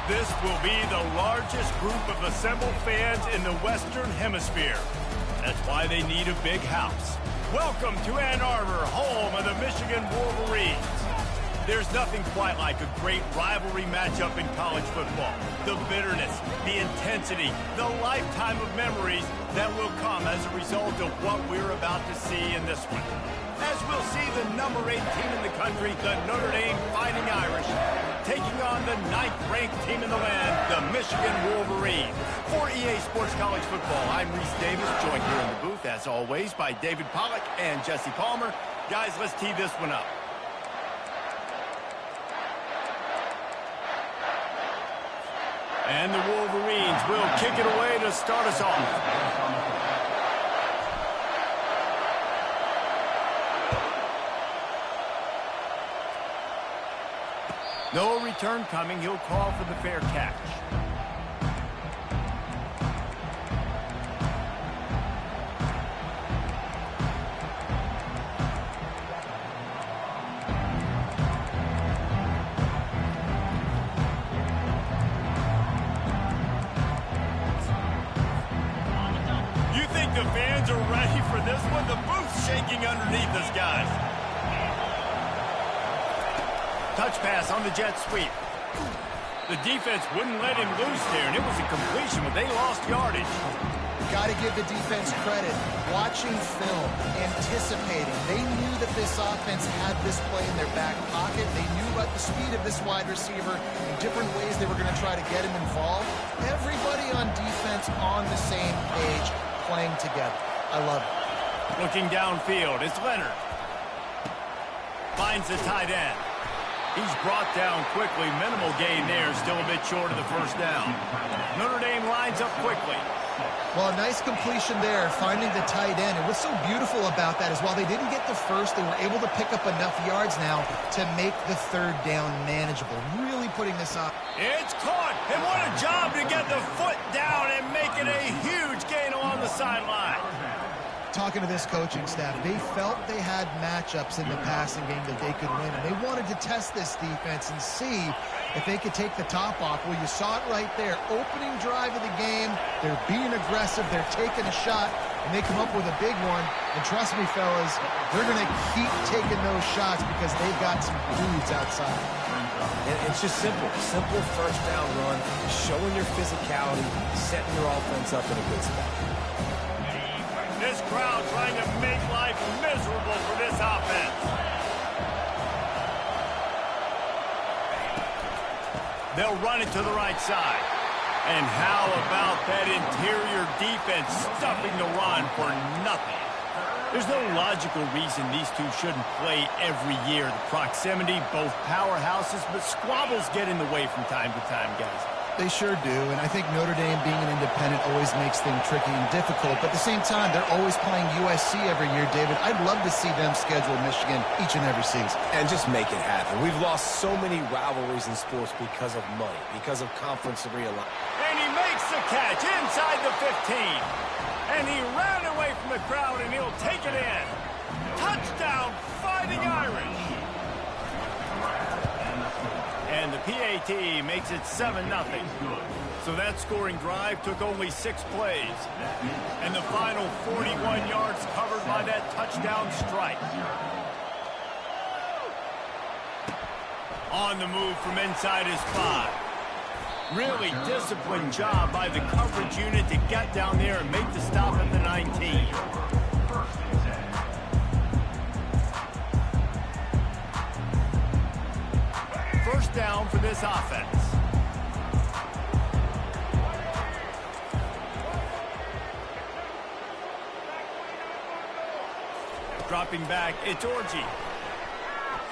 This will be the largest group of assembled fans in the Western Hemisphere. That's why they need a big house. Welcome to Ann Arbor, home of the Michigan Wolverines. There's nothing quite like a great rivalry matchup in college football. The bitterness, the intensity, the lifetime of memories that will come as a result of what we're about to see in this one. As we'll see the number 8 team in the country, the Notre Dame Fighting Irish, taking on the 9th-ranked team in the land, the Michigan Wolverines. For EA Sports College Football, I'm Reese Davis, joined here in the booth, as always, by David Pollack and Jesse Palmer. Guys, let's tee this one up. And the Wolverines will kick it away to start us off. No return coming. He'll call for the fair catch. You think the fans are ready for this one? The booth's shaking underneath us, guys. Touch pass on the jet sweep. The defense wouldn't let him loose there, and it was a completion, but they lost yardage. Got to give the defense credit. Watching film, anticipating. They knew that this offense had this play in their back pocket. They knew about the speed of this wide receiver and different ways they were going to try to get him involved. Everybody on defense on the same page, playing together. I love it. Looking downfield, it's Leonard. Finds the tight end. He's brought down quickly. Minimal gain there. Still a bit short of the first down. Notre Dame lines up quickly. Well, a nice completion there, finding the tight end. And what's so beautiful about that is while they didn't get the first, they were able to pick up enough yards now to make the third down manageable. Really putting this up. It's caught. And what a job to get the foot down and make it a huge gain along the sideline. Talking to this coaching staff, they felt they had matchups in the passing game that they could win, and they wanted to test this defense and see if they could take the top off. Well, you saw it right there. Opening drive of the game, they're being aggressive, they're taking a shot, and they come up with a big one. And trust me, fellas, they're going to keep taking those shots because they've got some dudes outside. And it's just simple. Simple first down run, showing your physicality, setting your offense up in a good spot. This crowd trying to make life miserable for this offense. They'll run it to the right side. And how about that interior defense stuffing the run for nothing? There's no logical reason these two shouldn't play every year. The proximity, both powerhouses, but squabbles get in the way from time to time, guys. They sure do, and I think Notre Dame being an independent always makes things tricky and difficult, but at the same time, they're always playing USC every year, David. I'd love to see them schedule Michigan each and every season. And just make it happen. We've lost so many rivalries in sports because of money, because of conference realignment. And he makes the catch inside the 15. And he ran away from the crowd, and he'll take it in. Touchdown, Fighting Irish. And the PAT makes it 7-0. So that scoring drive took only 6 plays. And the final 41 yards covered by that touchdown strike. On the move from inside his 5. Really disciplined job by the coverage unit to get down there and make the stop at the 19. First down for this offense. Dropping back, it's Orji.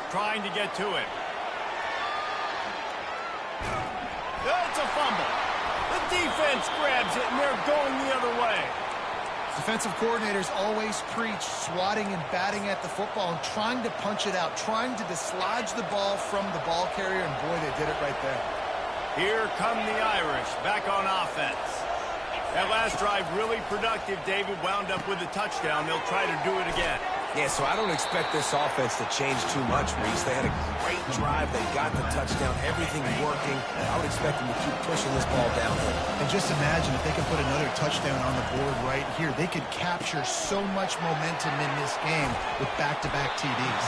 Trying to get to it. It's a fumble. The defense grabs it, and they're going the other way. Defensive coordinators always preach swatting and batting at the football and trying to punch it out, trying to dislodge the ball from the ball carrier, and boy, they did it right there. Here come the Irish back on offense. That last drive really productive. David wound up with a touchdown. They'll try to do it again. Yeah, so I don't expect this offense to change too much, Reese. They had a great drive. They got the touchdown. Everything working. I would expect them to keep pushing this ball downhill. And just imagine if they could put another touchdown on the board right here. They could capture so much momentum in this game with back-to-back TDs.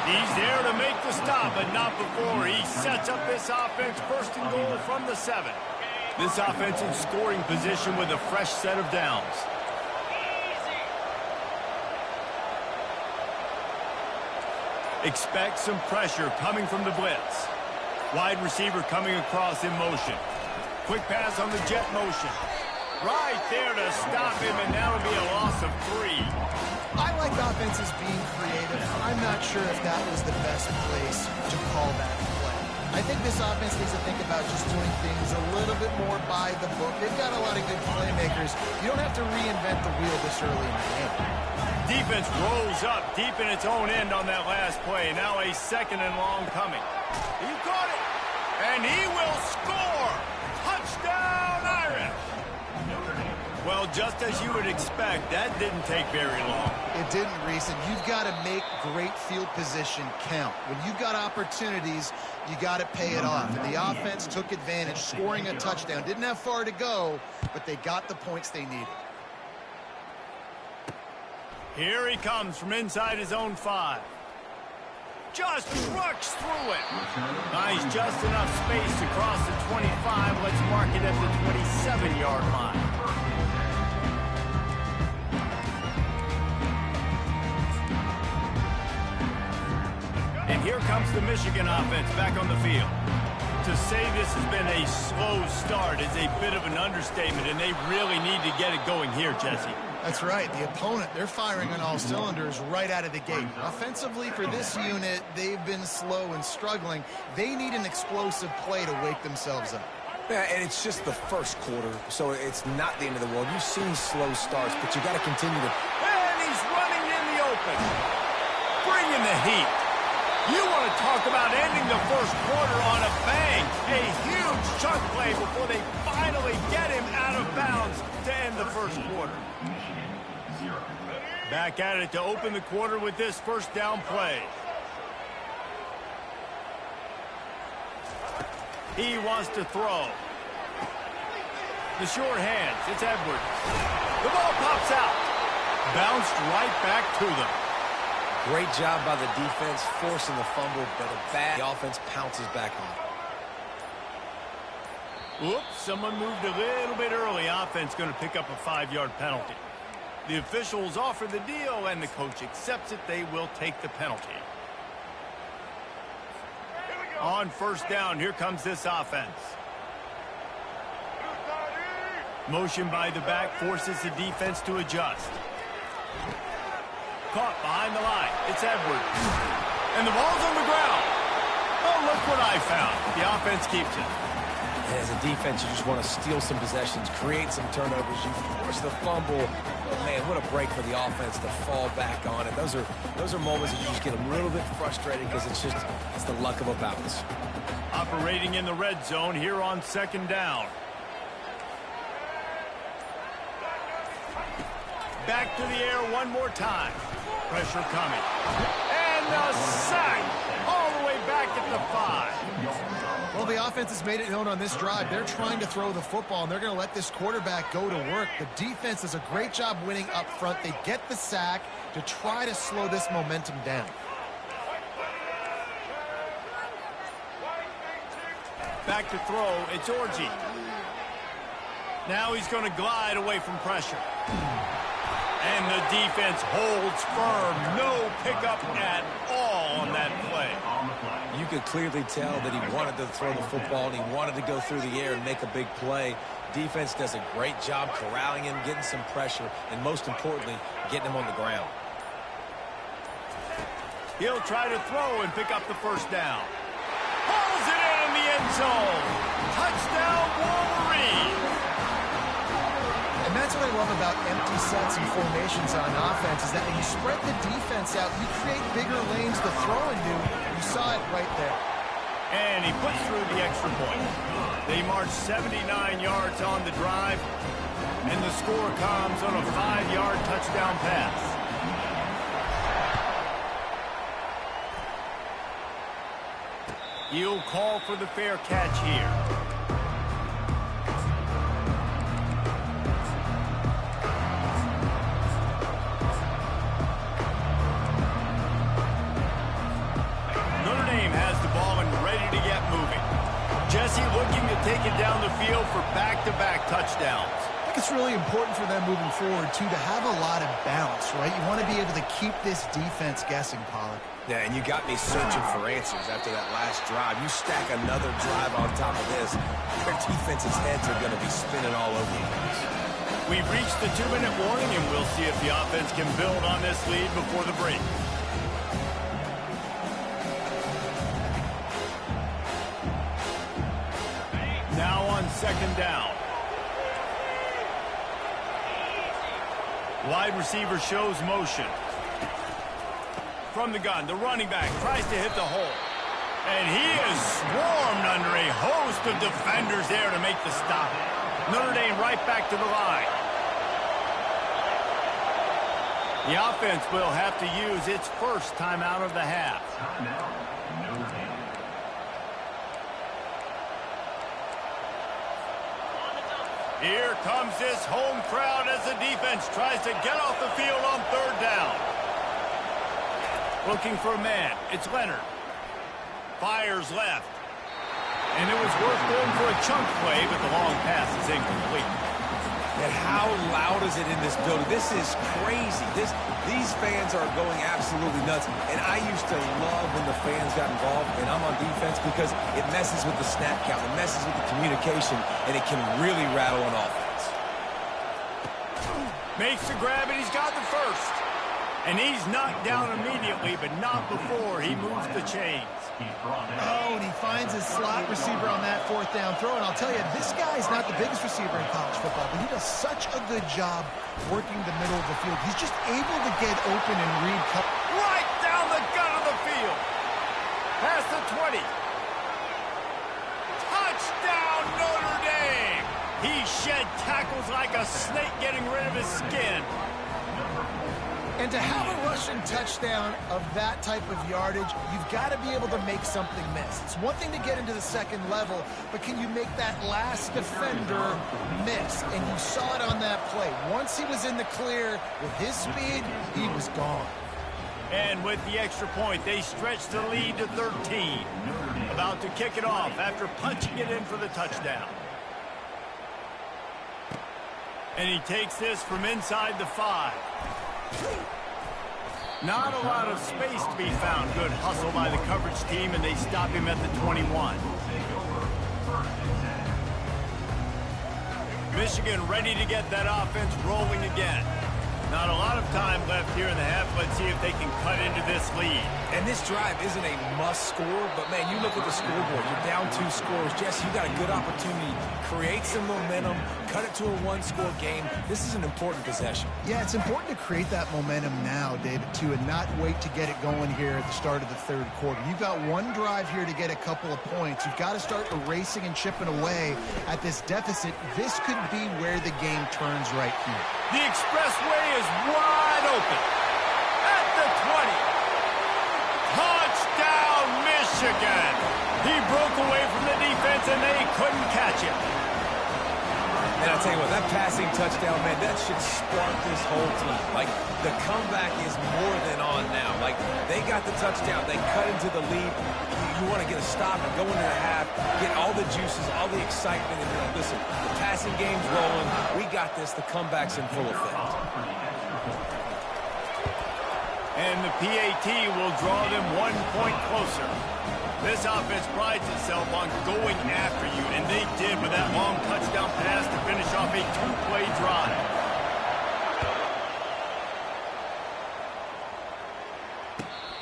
He's there to make the stop, but not before. He sets up this offense first and goal from the 7. This offense in scoring position with a fresh set of downs. Expect some pressure coming from the blitz. Wide receiver coming across in motion. Quick pass on the jet motion. Right there to stop him, and that'll be a loss of 3. I like offenses being creative. I'm not sure if that was the best place to call that play. I think this offense needs to think about just doing things a little bit more by the book. They've got a lot of good playmakers. You don't have to reinvent the wheel this early in the game. Defense rolls up deep in its own end on that last play. Now a 2nd and long coming. He caught it, and he will score. Touchdown, Irish. Well, just as you would expect, that didn't take very long. It didn't, Reese, and you've got to make great field position count. When you've got opportunities, you got to pay it off. And the offense took advantage, scoring a touchdown. Didn't have far to go, but they got the points they needed. Here he comes from inside his own 5. Just trucks through it. Nice, just enough space to cross the 25. Let's mark it at the 27-yard line. And here comes the Michigan offense back on the field. To say this has been a slow start is a bit of an understatement, and they really need to get it going here, Jesse. That's right. The opponent, they're firing on all cylinders right out of the gate. Offensively, for this unit, they've been slow and struggling. They need an explosive play to wake themselves up. Yeah, and it's just the first quarter, so it's not the end of the world. You've seen slow starts, but you got to continue to... And he's running in the open. Bringing the heat. You want to talk about ending the first quarter on a bang. A huge chunk play before they finally get him out of bounds to end the first quarter. Back at it to open the quarter with this first down play. He wants to throw. The short hands. It's Edwards. The ball pops out. Bounced right back to them. Great job by the defense, forcing the fumble, but the offense pounces back on. Oops, someone moved a little bit early. Offense going to pick up a 5-yard penalty. The officials offer the deal, and the coach accepts it. They will take the penalty. On first down, here comes this offense. Motion by the back forces the defense to adjust. Caught behind the line. It's Edwards. And the ball's on the ground. Oh, look what I found. The offense keeps it. And as a defense, you just want to steal some possessions, create some turnovers. You force the fumble. But man, what a break for the offense to fall back on it. Those are moments that you just get a little bit frustrated because it's the luck of a bounce. Operating in the red zone here on second down. Back to the air one more time. Pressure coming. And a sack all the way back at the 5. Well, the offense has made it known on this drive. They're trying to throw the football, and they're going to let this quarterback go to work. The defense does a great job winning up front. They get the sack to try to slow this momentum down. Back to throw. It's Orji. Now he's going to glide away from pressure. And the defense holds firm. No pickup at all on that play. You could clearly tell that he wanted to throw the football and he wanted to go through the air and make a big play. Defense does a great job corralling him, getting some pressure, and most importantly, getting him on the ground. He'll try to throw and pick up the first down. Pulls it in the end zone. Touchdown, Wolverines. And that's what I love about empty sets and formations on offense is that when you spread the defense out, you create bigger lanes to throw into. You saw it right there. And he puts through the extra point. They march 79 yards on the drive, and the score comes on a 5-yard touchdown pass. He'll call for the fair catch here. Notre Dame has the ball and ready to get moving. Jesse looking to take it down the field for back-to-back touchdowns. I think it's really important for them moving forward, too, to have a lot of bounce, right? You want to be able to keep this defense guessing, Pollard. Yeah, and you got me searching for answers after that last drive. You stack another drive on top of this, their defense's heads are going to be spinning all over the place. We've reached the 2-minute warning, and we'll see if the offense can build on this lead before the break. Now on 2nd down. Wide receiver shows motion. From the gun, the running back tries to hit the hole. And he is swarmed under a host of defenders there to make the stop. Notre Dame right back to the line. The offense will have to use its first timeout of the half. Here comes this home crowd as the defense tries to get off the field on 3rd down. Looking for a man. It's Leonard. Fires left. And it was worth going for a chunk play, but the long pass is incomplete. And how loud is it in this building? This is crazy. These fans are going absolutely nuts. And I used to love when the fans got involved, and I'm on defense, because it messes with the snap count, it messes with the communication, and it can really rattle an offense. Makes the grab, and he's got the first. And he's knocked down immediately, but not before he moves the chains. Oh, and he finds his slot receiver on that 4th down throw. And I'll tell you, this guy's not the biggest receiver in college football, but he does such a good job working the middle of the field. He's just able to get open and read. Right down the gut of the field. Past the 20. Touchdown, Notre Dame. He shed tackles like a snake getting rid of his skin. And to have a rushing touchdown of that type of yardage, you've got to be able to make something miss. It's one thing to get into the 2nd level, but can you make that last defender miss? And you saw it on that play. Once he was in the clear with his speed, he was gone. And with the extra point, they stretch the lead to 13. About to kick it off after punching it in for the touchdown. And he takes this from inside the 5. Not a lot of space to be found. Good hustle by the coverage team, and they stop him at the 21. Michigan ready to get that offense rolling again. Not a lot of time left here in the half. Let's see if they can cut into this lead. And this drive isn't a must score, but, man, you look at the scoreboard. You're down 2 scores. Jesse, you got a good opportunity. Create some momentum. Cut it to a 1-score game. This is an important possession. Yeah, it's important to create that momentum now, David, too, and not wait to get it going here at the start of the 3rd quarter. You've got one drive here to get a couple of points. You've got to start erasing and chipping away at this deficit. This could be where the game turns right here. The expressway is wide open. At the 20. Touchdown, Michigan. He broke away from the defense, and they couldn't catch him. And I'll tell you what, that passing touchdown, man, that should spark this whole team. Like, the comeback is more than on now. Like, they got the touchdown. They cut into the lead. You want to get a stop and go into the half, get all the juices, all the excitement. And, listen, the passing game's rolling. We got this. The comeback's in full effect. And the PAT will draw them 1 point closer. This offense prides itself on going after you, and they did with that long touchdown pass to finish off a 2-play drive.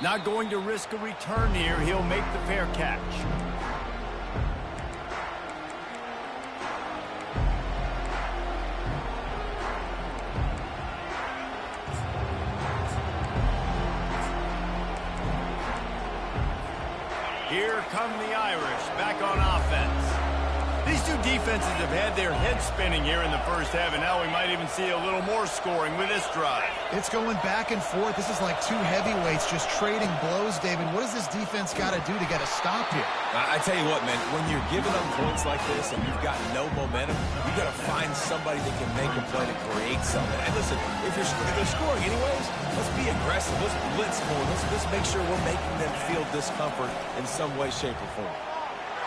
Not going to risk a return here. He'll make the fair catch. Here come the Irish back on offense. These two defenses have had their heads spinning here in the first half, and now we might even see a little more scoring with this drive. It's going back and forth. This is like two heavyweights just trading blows, David. What does this defense got to do to get a stop here? I tell you what, man, when you're giving up points like this and you've got no momentum, you got to find somebody that can make a play to create something. And listen, if they're scoring anyways, let's be aggressive. Let's blitz more. Let's make sure we're making them feel discomfort in some way, shape, or form.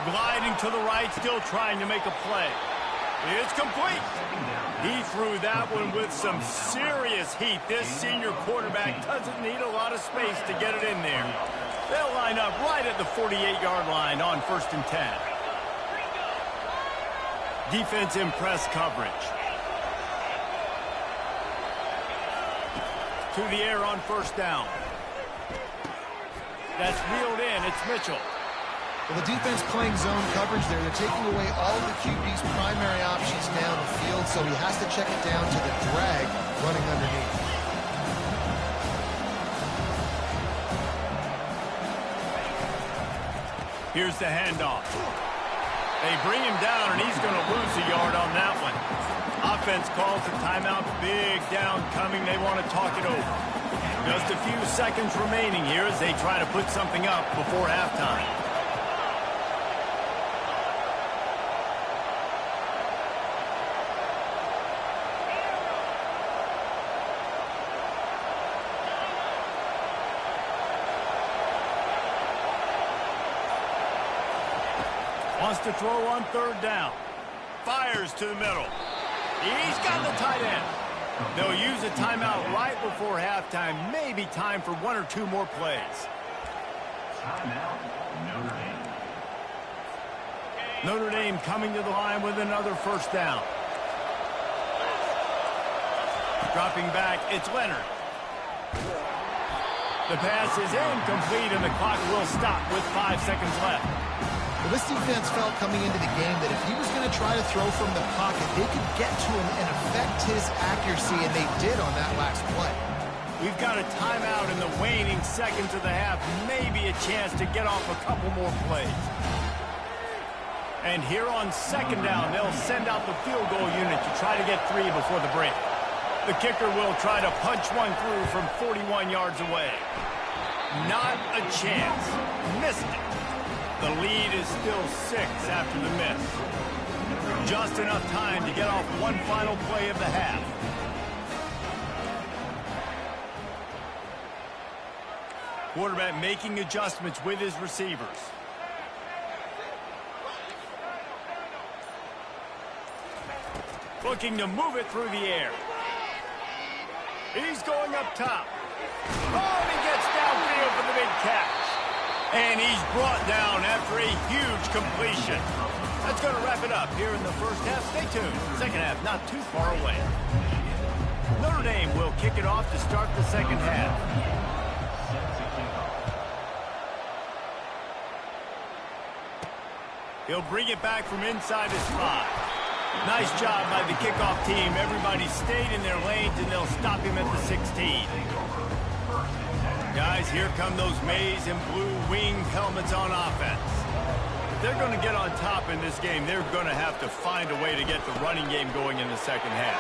Gliding to the right, still trying to make a play. It's complete. He threw that one with some serious heat. This senior quarterback doesn't need a lot of space to get it in there. They'll line up right at the 48-yard line on 1st and 10. Defense in press coverage. To the air on 1st down. That's reeled in. It's Mitchell. Well, the defense playing zone coverage there. They're taking away all the QB's primary options down the field, so he has to check it down to the drag running underneath. Here's the handoff. They bring him down, and he's going to lose a yard on that one. Offense calls a timeout. Big down coming. They want to talk it over. Just a few seconds remaining here as they try to put something up before halftime. Wants to throw on 3rd down. Fires to the middle. He's got the tight end. They'll use a timeout right before halftime. Maybe time for 1 or 2 more plays. Timeout, Notre Dame. Notre Dame coming to the line with another 1st down. Dropping back, it's Leonard. The pass is incomplete, and the clock will stop with 5 seconds left. Well, this defense felt coming into the game that if he was going to try to throw from the pocket, they could get to him and affect his accuracy, and they did on that last play. We've got a timeout in the waning seconds of the half. Maybe a chance to get off a couple more plays. And here on 2nd down, they'll send out the field goal unit to try to get 3 before the break. The kicker will try to punch one through from 41 yards away. Not a chance. Missed it. The lead is still 6 after the miss. Just enough time to get off one final play of the half. Quarterback making adjustments with his receivers. Looking to move it through the air. He's going up top. Oh, and he gets downfield for the big catch. And he's brought down after a huge completion. That's going to wrap it up here in the first half. Stay tuned. Second half not too far away. Notre Dame will kick it off to start the second half. He'll bring it back from inside his 5. Nice job by the kickoff team. Everybody stayed in their lanes, and they'll stop him at the 16. Guys, here come those maize and blue winged helmets on offense. If they're going to get on top in this game, they're going to have to find a way to get the running game going in the second half.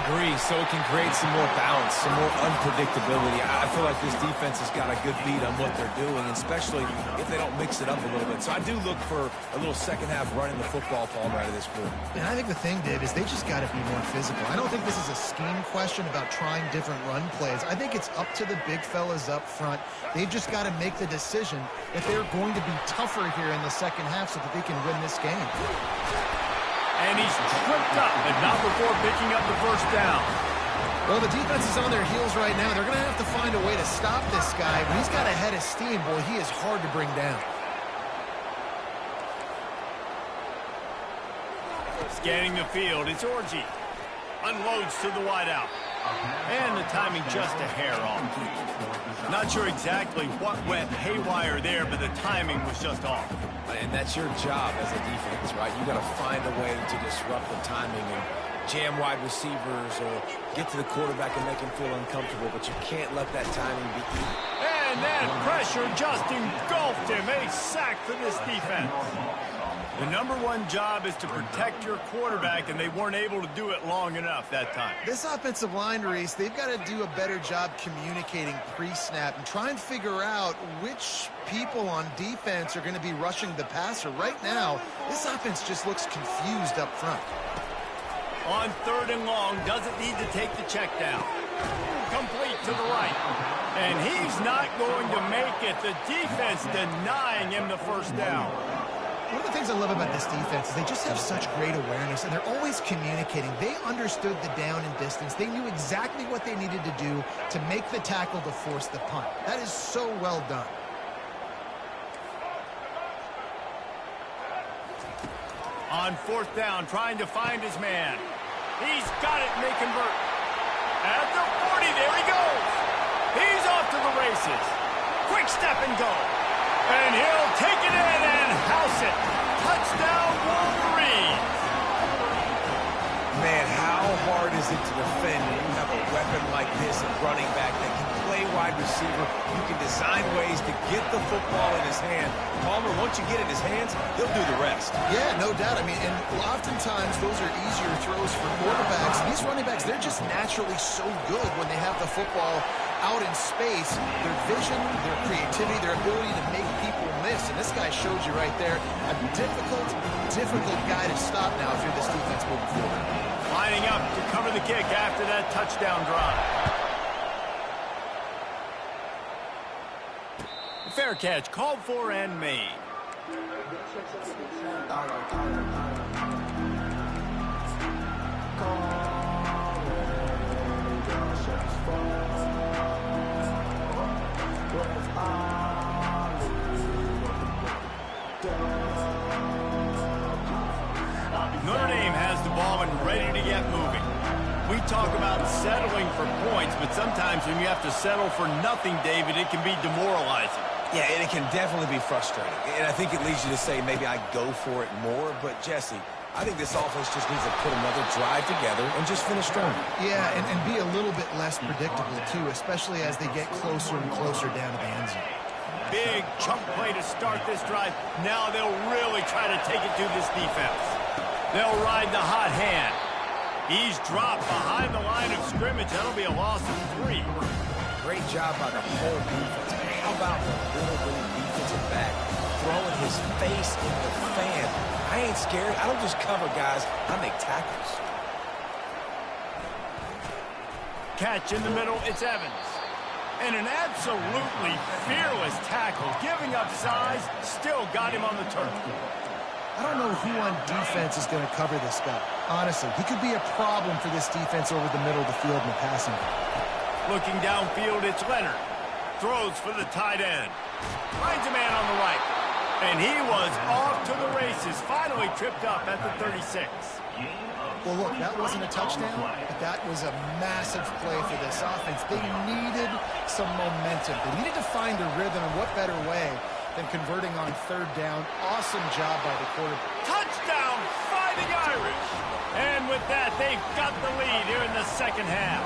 Agree, so it can create some more balance, some more unpredictability. I feel like this defense has got a good beat on what they're doing, especially if they don't mix it up a little bit. So I do look for a little second half running the football ball out of this group. And I think the thing, Dave, is they just got to be more physical. I don't think this is a scheme question about trying different run plays. I think it's up to the big fellas up front. They've just got to make the decision if they're going to be tougher here in the second half so that they can win this game. And he's tripped up, but not before picking up the 1st down. Well, the defense is on their heels right now. They're going to have to find a way to stop this guy. When he's got a head of steam, boy, he is hard to bring down. Scanning the field, it's Orji. Unloads to the wideout. And the timing just a hair off. Not sure exactly what went haywire there, but the timing was just off. And that's your job as a defense, right? You got to find a way to disrupt the timing and jam wide receivers or get to the quarterback and make him feel uncomfortable, but you can't let that timing be eaten. And that pressure just engulfed him. A sack for this defense. The number one job is to protect your quarterback, and they weren't able to do it long enough that time. This offensive line, Reese, they've got to do a better job communicating pre-snap and try and figure out which people on defense are going to be rushing the passer. Right now, this offense just looks confused up front. On 3rd and long, doesn't need to take the check down. Complete to the right. And he's not going to make it. The defense denying him the first down. One of the things I love about this defense is they just have such great awareness, and they're always communicating. They understood the down and distance. They knew exactly what they needed to do to make the tackle to force the punt. That is so well done. On 4th down, trying to find his man. He's got it, and they convert. At the 40, there he goes. He's off to the races. Quick step and go. And he'll take it in and house it. Touchdown, Wolverines. Man, how hard is it to defend when you have a weapon like this at running back that can play wide receiver? You can design ways to get the football in his hand. Palmer, once you get it in his hands, he'll do the rest. Yeah, no doubt. I mean, and oftentimes those are easier throws for quarterbacks. These running backs, they're just naturally so good when they have the football out in space. Their vision, their creativity, their ability to make people miss. And this guy shows you right there a difficult guy to stop now if you're this defense moving forward. Lining up to cover the kick after that touchdown drive. Fair catch, called for and made. Notre Dame has the ball and ready to get moving. We talk about settling for points, but sometimes when you have to settle for nothing, David, it can be demoralizing. Yeah, and it can definitely be frustrating. And I think it leads you to say maybe I go for it more. But, Jesse, I think this offense just needs to put another drive together and just finish strong. Yeah, and be a little bit less predictable, too, especially as they get closer and closer down to the end zone. Big chunk play to start this drive. Now they'll really try to take it to this defense. They'll ride the hot hand. He's dropped behind the line of scrimmage. That'll be a loss of 3. Great job by the whole defense. How about the little defensive back throwing his face in the fan? I ain't scared. I don't just cover guys. I make tackles. Catch in the middle. It's Evans. And an absolutely fearless tackle. Giving up size. Still got him on the turf. I don't know who on defense is going to cover this guy. Honestly, he could be a problem for this defense over the middle of the field in the passing game. Looking downfield, it's Leonard. Throws for the tight end. Finds a man on the right. And he was off to the races. Finally tripped up at the 36. Well, look, that wasn't a touchdown, but that was a massive play for this offense. They needed some momentum. They needed to find a rhythm, and what better way than converting on 3rd down. Awesome job by the quarterback. Touchdown, Fighting Irish. And with that, they've got the lead here in the second half.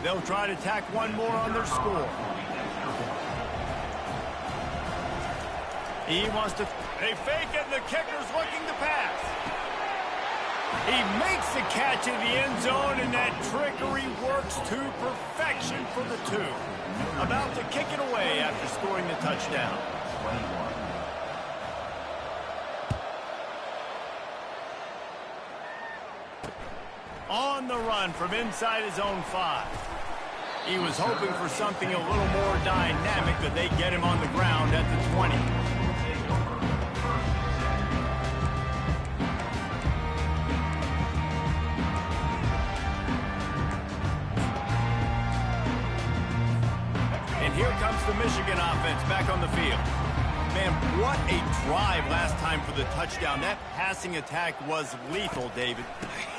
They'll try to tack one more on their score. He wants to... They fake it, and the kicker's looking to pass. He makes the catch in the end zone, and that trickery works to perfection for the 2. About to kick it away after scoring the touchdown. On the run from inside his own 5. He was hoping for something a little more dynamic, but they get him on the ground at the 20. And here comes the Michigan offense back on the field. Man, what a drive last time for the touchdown. That passing attack was lethal, David.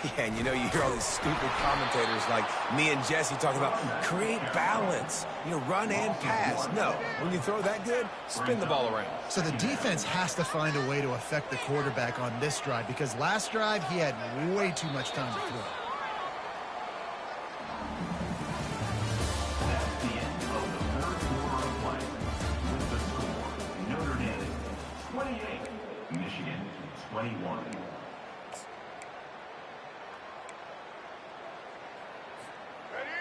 Yeah, and you know, you hear all these stupid commentators like me and Jesse talking about create balance, you know, run and pass. No, when you throw that good, spin the ball around. So the defense has to find a way to affect the quarterback on this drive because last drive he had way too much time to throw. That's the end of the third quarter of play. With the score, Notre Dame 28, Michigan 21.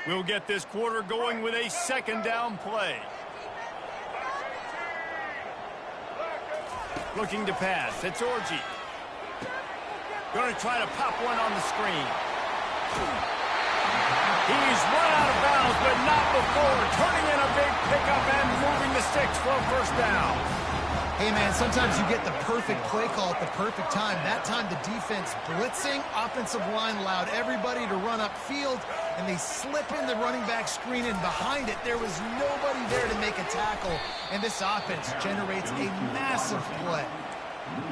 We'll get this quarter going with a second down play. Looking to pass. It's Orji. Going to try to pop one on the screen. He's run out of bounds, but not before turning in a big pickup and moving the sticks for a first down. Hey, man, sometimes you get the perfect play call at the perfect time. That time the defense blitzing, offensive line allowed everybody to run upfield, and they slip in the running back screen, and behind it there was nobody there to make a tackle, and this offense generates a massive play.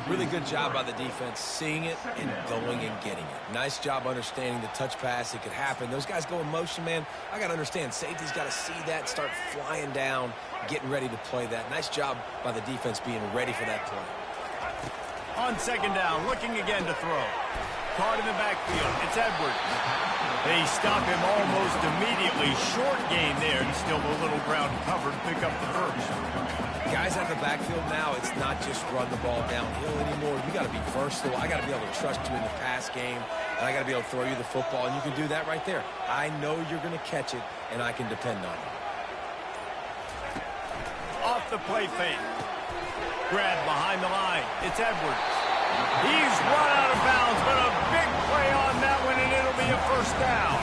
Really good job by the defense seeing it and going and getting it. Nice job understanding the touch pass. It could happen. Those guys go in motion, man. I got to understand. Safety's got to see that, start flying down, getting ready to play that. Nice job by the defense being ready for that play. On second down, looking again to throw. Caught in the backfield. It's Edwards. They stop him almost immediately. Short gain there, and still a little ground covered. Pick up the first. Guys out of the backfield now, it's not just run the ball downhill anymore. You got to be versatile. I got to be able to trust you in the pass game, and I got to be able to throw you the football, and you can do that right there. I know you're going to catch it, and I can depend on it. Off the play fake. Grab behind the line. It's Edwards. He's run out of bounds, but a big play on that one, and it'll be a first down.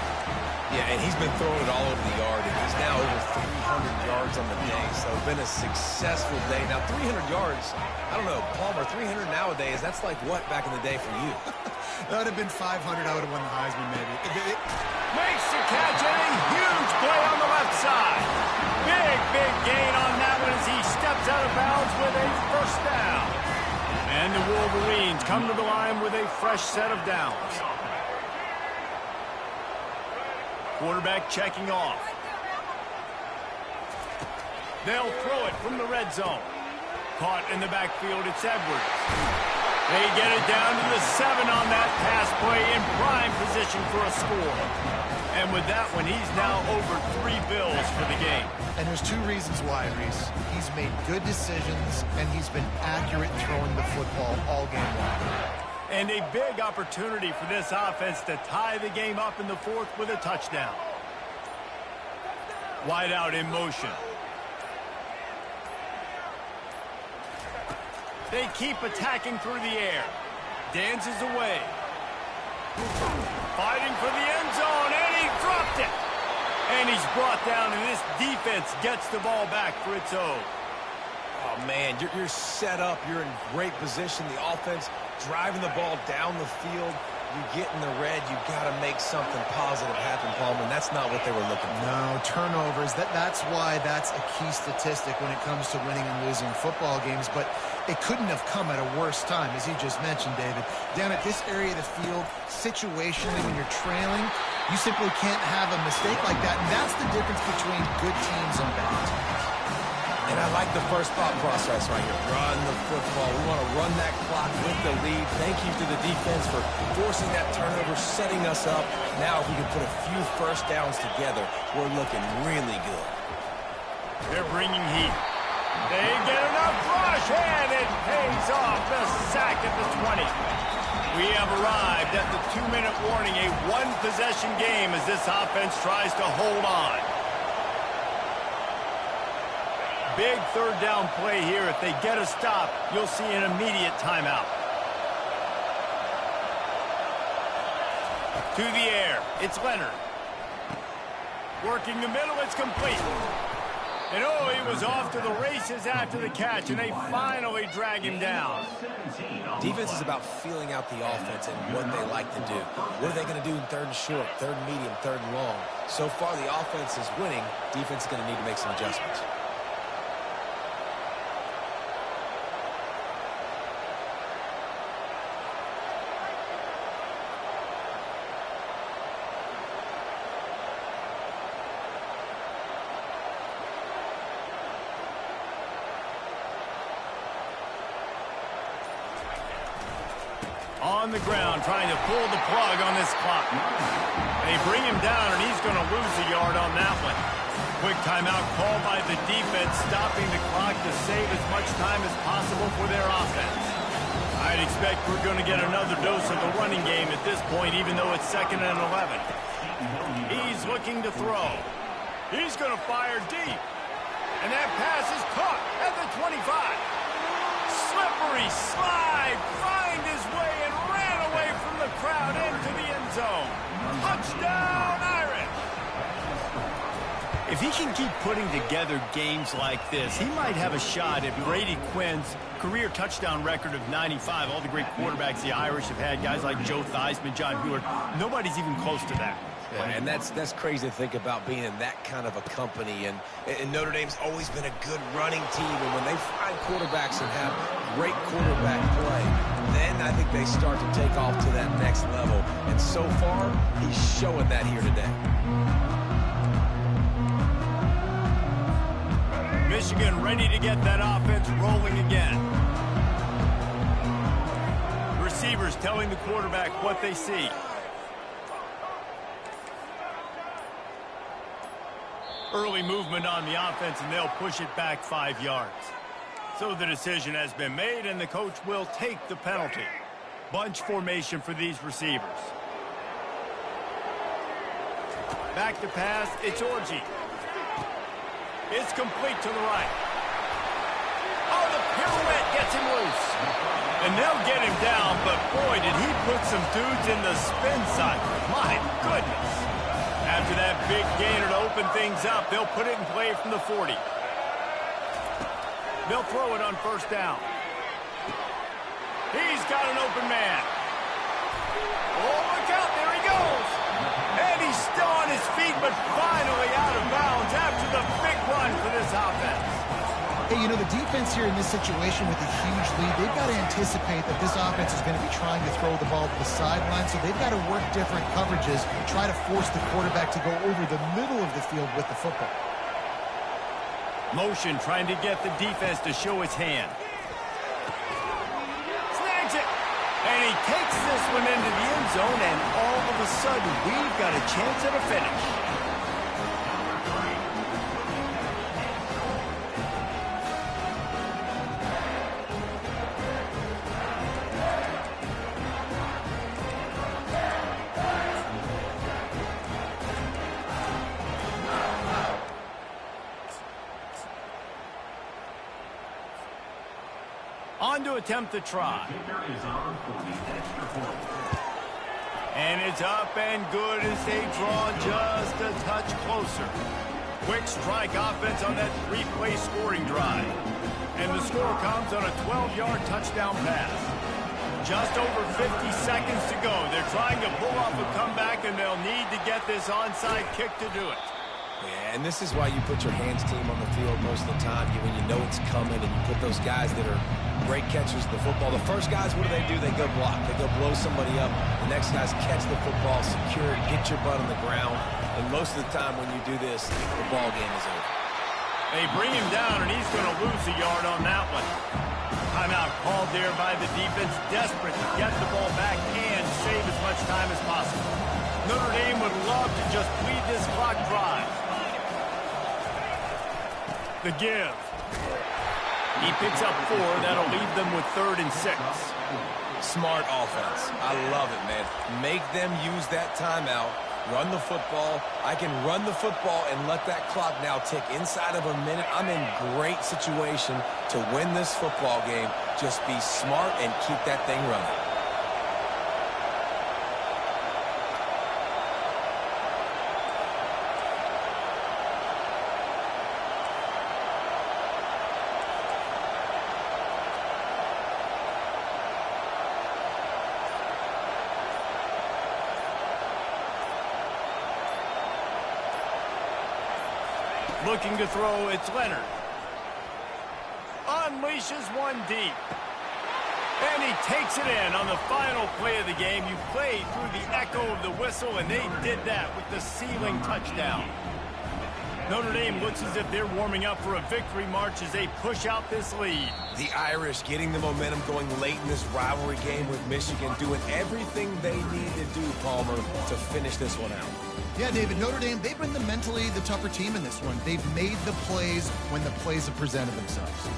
Yeah, and he's been throwing it all over the yard, and he's now over 300 yards on the day, so it's been a successful day. Now, 300 yards, I don't know, Palmer, 300 nowadays, that's like what back in the day for you? That would have been 500. I would have won the Heisman, maybe. Makes the catch, and a huge play on the left side. Big gain on that one as he steps out of bounds with a first down. And the Wolverines come to the line with a fresh set of downs. Quarterback checking off. They'll throw it from the red zone. Caught in the backfield, it's Edwards. They get it down to the 7 on that pass play in prime position for a score. And with that one, he's now over 3 bills for the game. And there's 2 reasons why, Reese. He's made good decisions, and he's been accurate throwing the football all game long. And a big opportunity for this offense to tie the game up in the 4th with a touchdown. Wide out in motion. They keep attacking through the air. Dances away. Fighting for the end zone, and he dropped it. And he's brought down, and this defense gets the ball back for its own. Oh, man, you're set up. You're in great position. The offense driving the ball down the field. You get in the red, you got to make something positive happen, Palmer, and that's not what they were looking for. No, turnovers. That's why that's a key statistic when it comes to winning and losing football games, but it couldn't have come at a worse time, as you just mentioned, David. Down at this area of the field, situationally, when you're trailing, you simply can't have a mistake like that, and that's the difference between good teams and bad teams. And I like the first thought process right here. Run the football. We want to run that clock with the lead. Thank you to the defense for forcing that turnover, setting us up. Now, if we can put a few first downs together, we're looking really good. They're bringing heat. They get enough rush, and it pays off. The sack at the 20. We have arrived at the 2-minute warning, a one-possession game as this offense tries to hold on. Big third down play here. If they get a stop, you'll see an immediate timeout. To the air, it's Leonard. Working the middle, it's complete. And oh, he was off to the races after the catch, and they finally drag him down. Defense is about feeling out the offense and what they like to do. What are they going to do in 3rd and short, 3rd and medium, 3rd and long? So far, the offense is winning. Defense is going to need to make some adjustments. on the ground trying to pull the plug on this clock. They bring him down, and he's going to lose a yard on that one. Quick timeout called by the defense, stopping the clock to save as much time as possible for their offense. I'd expect we're going to get another dose of the running game at this point, even though it's 2nd and 11. He's looking to throw. He's going to fire deep. And that pass is caught at the 25. Slippery slide, find his way and ran away from the crowd into the end zone. Touchdown, Irish! If he can keep putting together games like this, he might have a shot at Brady Quinn's career touchdown record of 95. All the great quarterbacks the Irish have had, guys like Joe Theismann, John Heward, nobody's even close to that. Yeah, and that's crazy to think about being in that kind of a company. And Notre Dame's always been a good running team. And when they find quarterbacks and have great quarterback play, then I think they start to take off to that next level. And so far, he's showing that here today. Michigan ready to get that offense rolling again. Receivers telling the quarterback what they see. Early movement on the offense, and they'll push it back 5 yards. So the decision has been made, and the coach will take the penalty. Bunch formation for these receivers. Back to pass, it's Orji. It's complete to the right. Oh, the pirouette gets him loose. And they'll get him down, but boy, did he put some dudes in the spin cycle. My goodness. After that big gainer to open things up, they'll put it in play from the 40. They'll throw it on 1st down. He's got an open man. Oh, look out, there he goes. And he's still on his feet, but finally out of bounds after the big run for this offense. Hey, you know, the defense here in this situation with a huge lead, they've got to anticipate that this offense is going to be trying to throw the ball to the sideline, so they've got to work different coverages, try to force the quarterback to go over the middle of the field with the football. Motion trying to get the defense to show its hand. Snags it! And he takes this one into the end zone, and all of a sudden, we've got a chance at a finish. On to attempt the try. And it's up and good as they draw just a touch closer. Quick strike offense on that 3-play scoring drive. And the score comes on a 12-yard touchdown pass. Just over 50 seconds to go. They're trying to pull off a comeback, and they'll need to get this onside kick to do it. Yeah, and this is why you put your hands team on the field most of the time when you know it's coming, and you put those guys that are great catchers of the football. The first guys, what do? They go block. They go blow somebody up. The next guys catch the football, secure it, get your butt on the ground. And most of the time when you do this, the ball game is over. They bring him down, and he's going to lose a yard on that one. Timeout called there by the defense, desperate to get the ball back and save as much time as possible. Notre Dame would love to just bleed this clock dry. The give. He picks up 4. That'll leave them with 3rd and 6. Smart offense. I love it, man. Make them use that timeout. Run the football. I can run the football and let that clock now tick inside of a minute. I'm in great situation to win this football game. Just be smart and keep that thing running. Looking to throw, it's Leonard. Unleashes one deep. And he takes it in on the final play of the game. You played through the echo of the whistle, and they did that with the ceiling touchdown. Notre Dame looks as if they're warming up for a victory march as they push out this lead. The Irish getting the momentum going late in this rivalry game with Michigan, doing everything they need to do, Palmer, to finish this one out. Yeah, David, Notre Dame, they've been mentally the tougher team in this one. They've made the plays when the plays have presented themselves.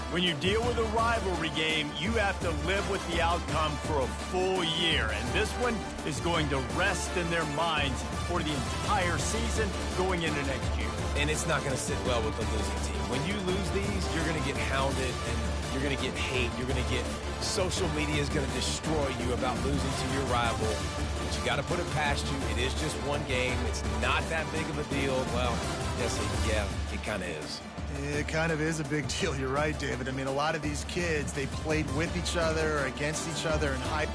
When you deal with a rivalry game, you have to live with the outcome for a full year. And this one is going to rest in their minds for the entire season going into next year. And it's not going to sit well with the losing team. When you lose these, you're going to get hounded and you're going to get hate. You're going to get social media is going to destroy you about losing to your rival. But you got to put it past you. It is just one game. It's not that big of a deal. Well, yeah, it kind of is. It kind of is a big deal. You're right, David. I mean, a lot of these kids, they played with each other or against each other in high...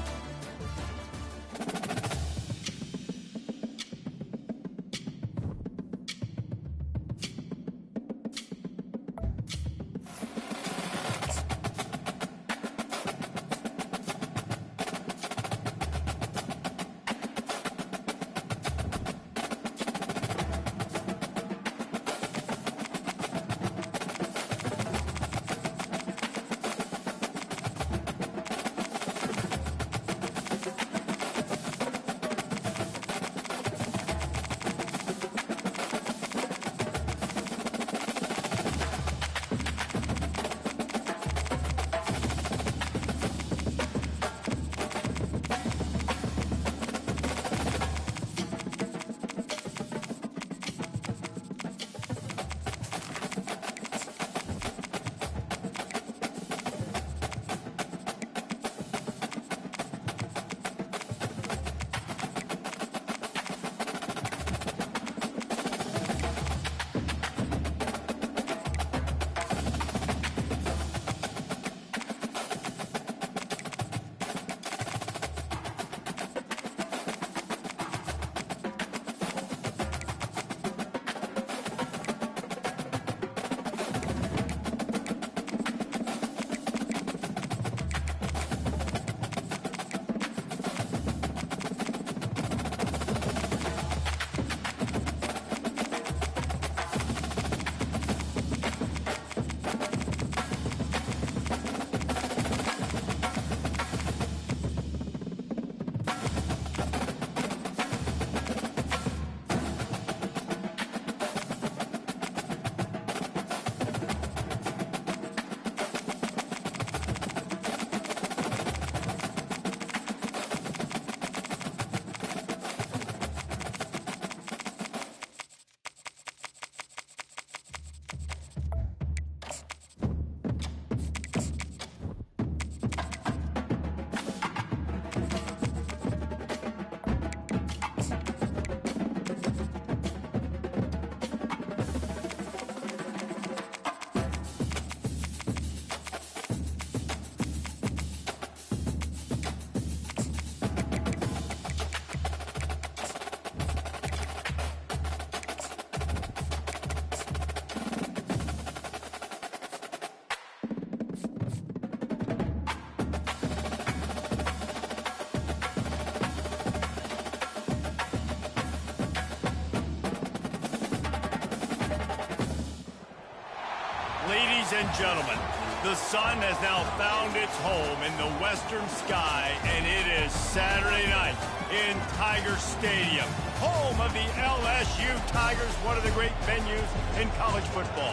Ladies and gentlemen, the sun has now found its home in the western sky, and it is Saturday night in Tiger Stadium, home of the LSU Tigers, one of the great venues in college football.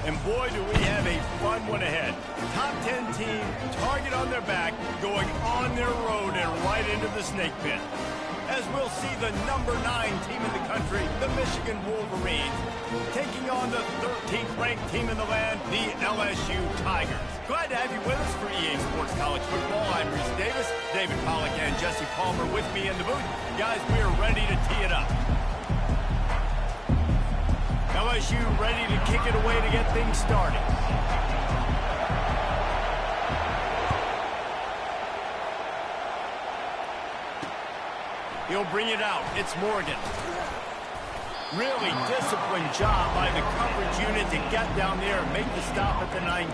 And boy, do we have a fun one ahead. Top 10 team, target on their back, going on their road and right into the snake pit. As we'll see the number 9 team in the country, the Michigan Wolverines, taking on the 13th ranked team in the land, the LSU Tigers. Glad to have you with us for EA Sports College Football. I'm Reese Davis, David Pollack and Jesse Palmer with me in the booth. Guys, we are ready to tee it up. LSU ready to kick it away to get things started. He'll bring it out. It's Morgan. Really disciplined job by the coverage unit to get down there and make the stop at the 19.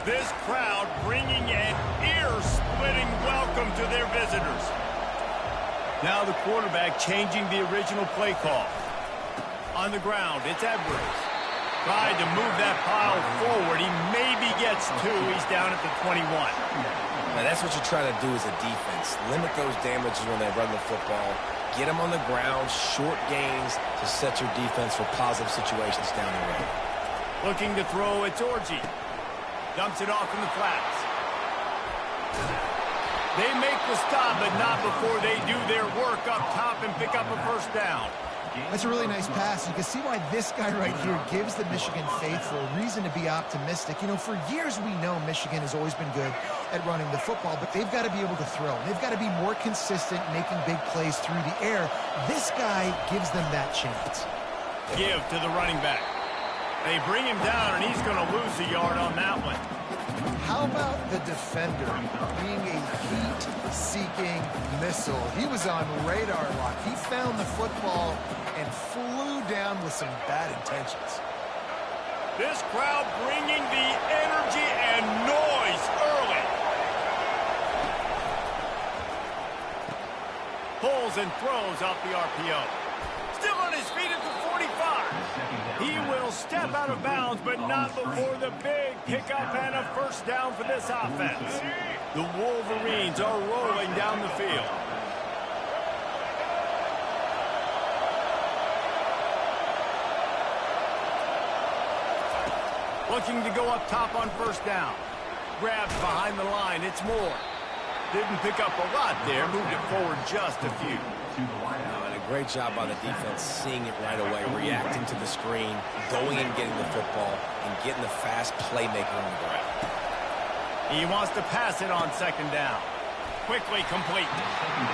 This crowd bringing an ear-splitting welcome to their visitors. Now the quarterback changing the original play call. On the ground, it's Edwards. Tried to move that pile forward. He maybe gets 2. He's down at the 21. Now, that's what you try to do as a defense. Limit those damages when they run the football. Get them on the ground, short gains to set your defense for positive situations down the road. Looking to throw, it's Orji. Dumps it off in the flats. They make the stop, but not before they do their work up top and pick up a first down. That's a really nice pass. You can see why this guy right here gives the Michigan faithful reason to be optimistic. You know, for years we know Michigan has always been good at running the football, but they've got to be able to throw. They've got to be more consistent making big plays through the air. This guy gives them that chance. Give to the running back. They bring him down, and he's going to lose a yard on that one. How about the defender being a heat-seeking missile? He was on radar lock. He found the football and flew down with some bad intentions. This crowd bringing the energy and noise early. Pulls and throws off the RPO. Still on his feet at the 45. He will step out of bounds, but not before the big pickup and a first down for this offense. The Wolverines are rolling down the field. Looking to go up top on first down. Grabs behind the line. It's Moore. Didn't pick up a lot there. Moved it forward just a few. And a great job by the defense seeing it right away, reacting to the screen, going and getting the football, and getting the fast playmaker on the ground. He wants to pass it on second down. Quickly complete.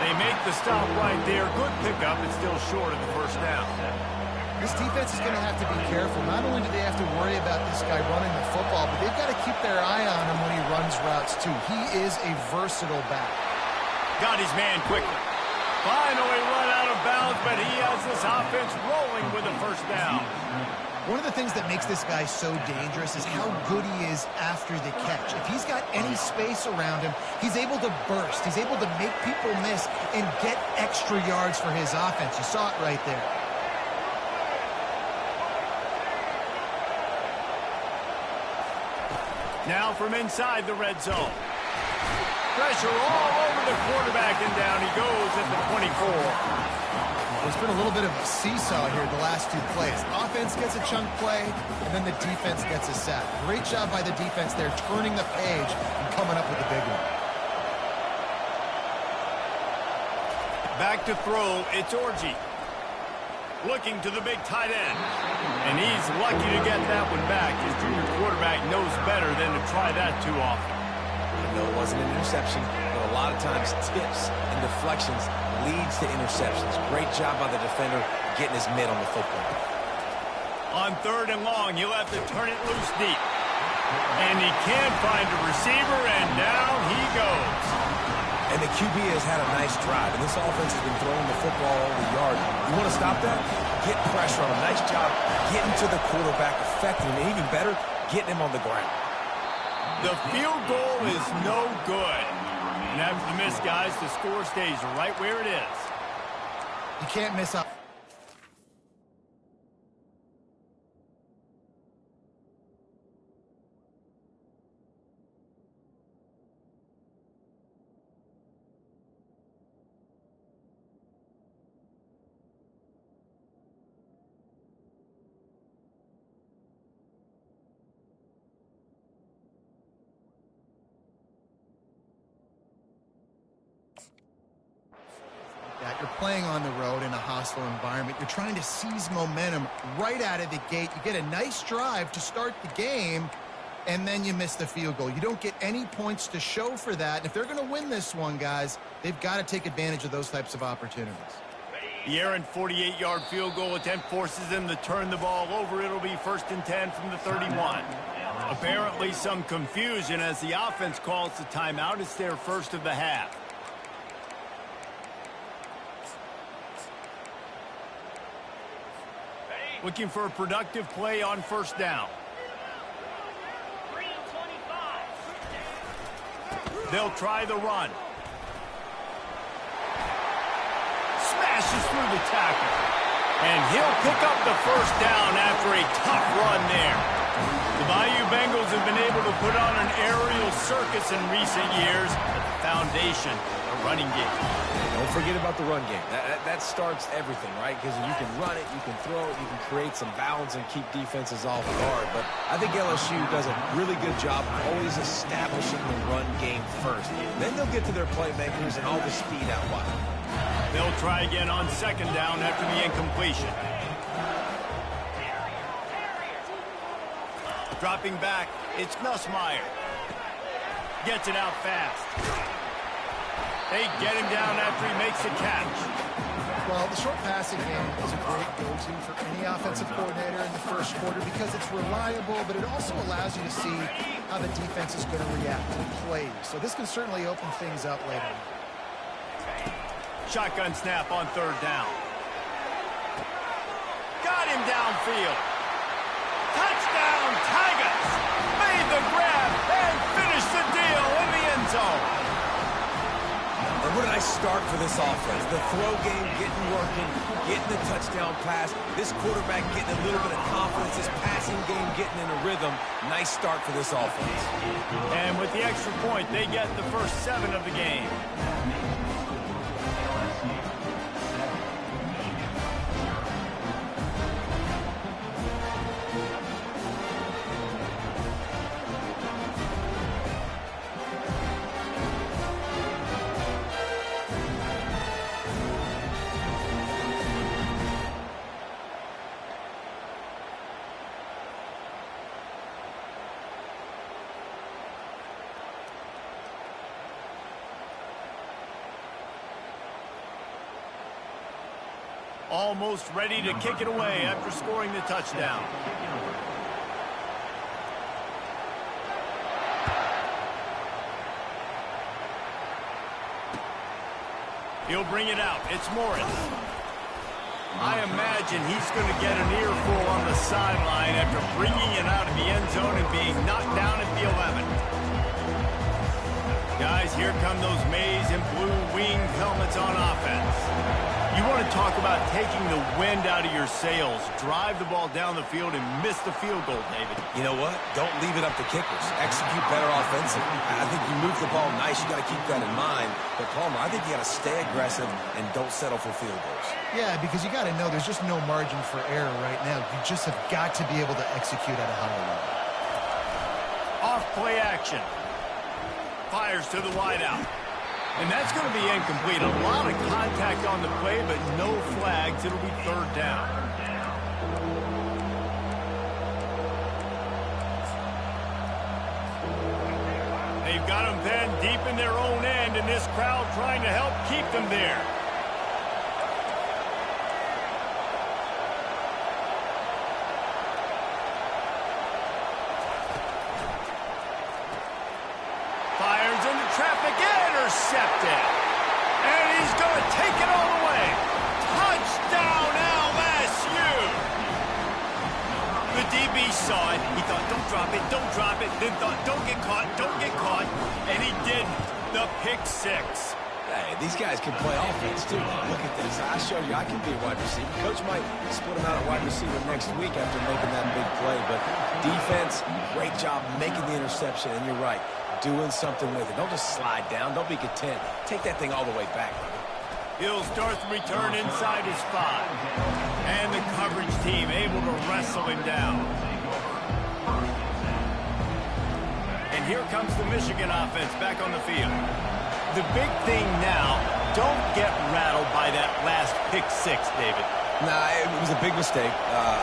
They make the stop right there. Good pickup. It's still short of the first down. This defense is going to have to be careful. Not only do they have to worry about this guy running the football, but they've got to keep their eye on him when he runs routes, too. He is a versatile back. Got his man quickly. Finally run out of bounds, but he has this offense rolling with a first down. One of the things that makes this guy so dangerous is how good he is after the catch. If he's got any space around him, he's able to burst. He's able to make people miss and get extra yards for his offense. You saw it right there. Now from inside the red zone. Pressure all over the quarterback, and down he goes at the 24. There's been a little bit of a seesaw here the last 2 plays. Offense gets a chunk play, and then the defense gets a sack. Great job by the defense there, turning the page and coming up with the big one. Back to throw, it's Orji. Looking to the big tight end. And he's lucky to get that one back. His junior quarterback knows better than to try that too often. I know it wasn't an interception, but a lot of times tips and deflections leads to interceptions. Great job by the defender getting his mitt on the football. On third and long, he'll have to turn it loose deep. And he can't find a receiver, and down he goes. And the QB has had a nice drive, and this offense has been throwing the football all over the yard. You want to stop that? Get pressure on him. Nice job getting to the quarterback, affecting him, and even better, getting him on the ground. The field goal is no good. And after the miss, guys, the score stays right where it is. You can't miss up. You're playing on the road in a hostile environment. You're trying to seize momentum right out of the gate. You get a nice drive to start the game, and then you miss the field goal. You don't get any points to show for that. And if they're going to win this one, guys, they've got to take advantage of those types of opportunities. The errant 48-yard field goal attempt forces them to turn the ball over. It'll be 1st and 10 from the 31. Apparently some confusion as the offense calls the timeout. It's their first of the half. Looking for a productive play on first down. They'll try the run. smashes through the tackle. And he'll pick up the first down after a tough run there. The Bayou Bengals have been able to put on an aerial circus in recent years, but the foundation, the running game. Don't forget about the run game. That starts everything, right? Because you can run it, you can throw it, you can create some balance and keep defenses off guard. But I think LSU does a really good job of always establishing the run game first. Then they'll get to their playmakers and all the speed out wide. They'll try again on second down after the incompletion. Dropping back, it's Nussmeier. Gets it out fast. They get him down after he makes the catch. Well, the short passing game is a great go-to for any offensive coordinator in the first quarter because it's reliable, but it also allows you to see how the defense is going to react to plays. So this can certainly open things up later. Shotgun snap on third down. Got him downfield. Touchdown, Tigers! Made the grab and finished the deal in the end zone. And what did I start for this offense? The throw game getting working, getting the touchdown pass. This quarterback getting a little bit of confidence. This passing game getting in a rhythm. Nice start for this offense. And with the extra point, they get the first 7 of the game. Almost ready to kick it away after scoring the touchdown. He'll bring it out. It's Morris. I imagine he's going to get an earful on the sideline after bringing it out of the end zone and being knocked down at the 11. Guys, here come those maize and blue winged helmets on offense. You want to talk about taking the wind out of your sails. Drive the ball down the field and miss the field goal, David. You know what? Don't leave it up to kickers. Execute better offensively. I think you move the ball nice. You got to keep that in mind. But, Palmer, I think you got to stay aggressive and don't settle for field goals. Yeah, because you got to know there's just no margin for error right now. You just have got to be able to execute at a high level. Off play action. Fires to the wideout. And that's going to be incomplete. A lot of contact on the play, but no flags. It'll be third down. They've got them then deep in their own end, and this crowd trying to help keep them there. Fires into traffic, intercepted. And he's going to take it all the way. Touchdown, LSU. The DB saw it. He thought, don't drop it, don't drop it. Then thought, don't get caught, don't get caught. And he did the pick 6. Hey, these guys can play offense, too. Look at this. I showed you I can be a wide receiver. Coach might split him out at wide receiver next week after making that big play. But defense, great job making the interception. And you're right. Doing something with it. Don't just slide down. Don't be content. Take that thing all the way back, brother. He'll start the return inside his 5. And the coverage team able to wrestle him down. And here comes the Michigan offense back on the field. The big thing now, don't get rattled by that last pick 6, David. Nah, it was a big mistake.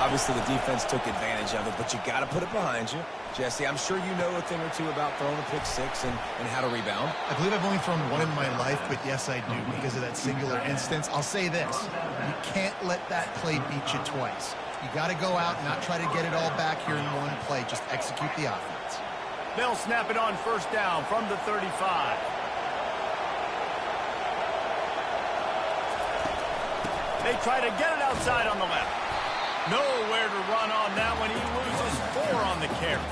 Obviously, the defense took advantage of it, but you got to put it behind you. Jesse, I'm sure you know a thing or two about throwing a pick 6 and how to rebound. I believe I've only thrown one in my life, but yes, I do because of that singular instance. I'll say this. You can't let that play beat you twice. You got to go out and not try to get it all back here in one play. Just execute the offense. They'll snap it on first down from the 35. They try to get it outside on the left. Nowhere to run on that one. He loses 4 on the carry.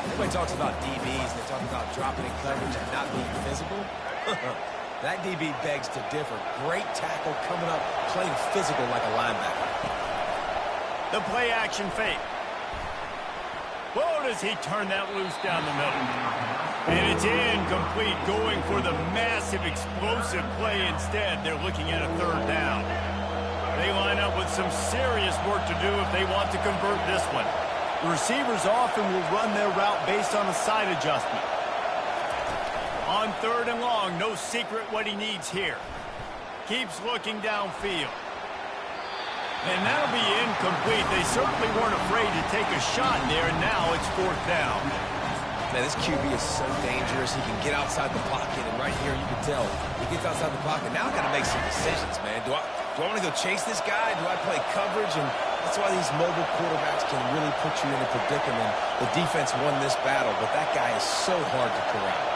Everybody talks about DBs, and they talk about dropping in coverage and not being physical. That DB begs to differ. Great tackle coming up, playing physical like a linebacker. The play action fake. Whoa, does he turn that loose down the middle. And it's incomplete, going for the massive explosive play instead. They're looking at a third down. They line up with some serious work to do if they want to convert this one. The receivers often will run their route based on a side adjustment. On 3rd and long, no secret what he needs here. Keeps looking downfield. And that'll be incomplete. They certainly weren't afraid to take a shot there, and now it's 4th down. Man, this QB is so dangerous. He can get outside the pocket, and right here you can tell he gets outside the pocket. Now I've got to make some decisions, man. Do I want to go chase this guy? Do I play coverage? And that's why these mobile quarterbacks can really put you in a predicament. The defense won this battle, but that guy is so hard to corral.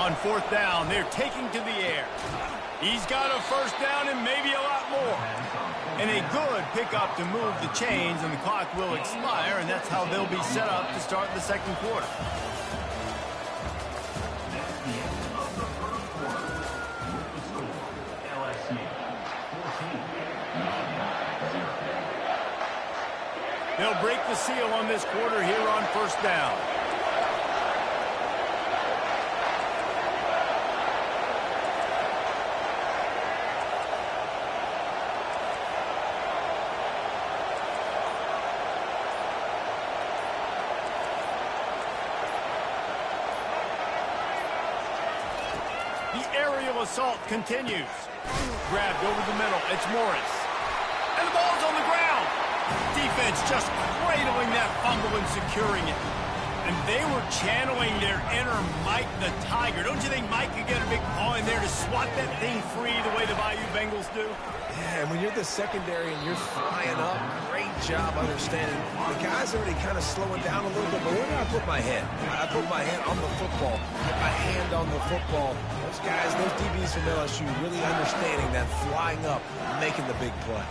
On 4th down, they're taking to the air. He's got a 1st down and maybe a lot more. And a good pickup to move the chains, and the clock will expire, and that's how they'll be set up to start the 2nd quarter. They'll break the seal on this quarter here on 1st down. Assault continues. Grabbed over the middle. It's Morris. And the ball's on the ground. Defense just cradling that fumble and securing it. And they were channeling their inner Mike the Tiger. Don't you think Mike could get a big paw in there to swat that thing free the way the Bayou Bengals do? Yeah, and when you're the secondary and you're flying up, great job understanding. The guy's already kind of slowing down a little bit, but where do I put my head? I put my head on the football. Get my hand on the football. Those guys, those DBs from LSU really understanding that flying up, making the big play.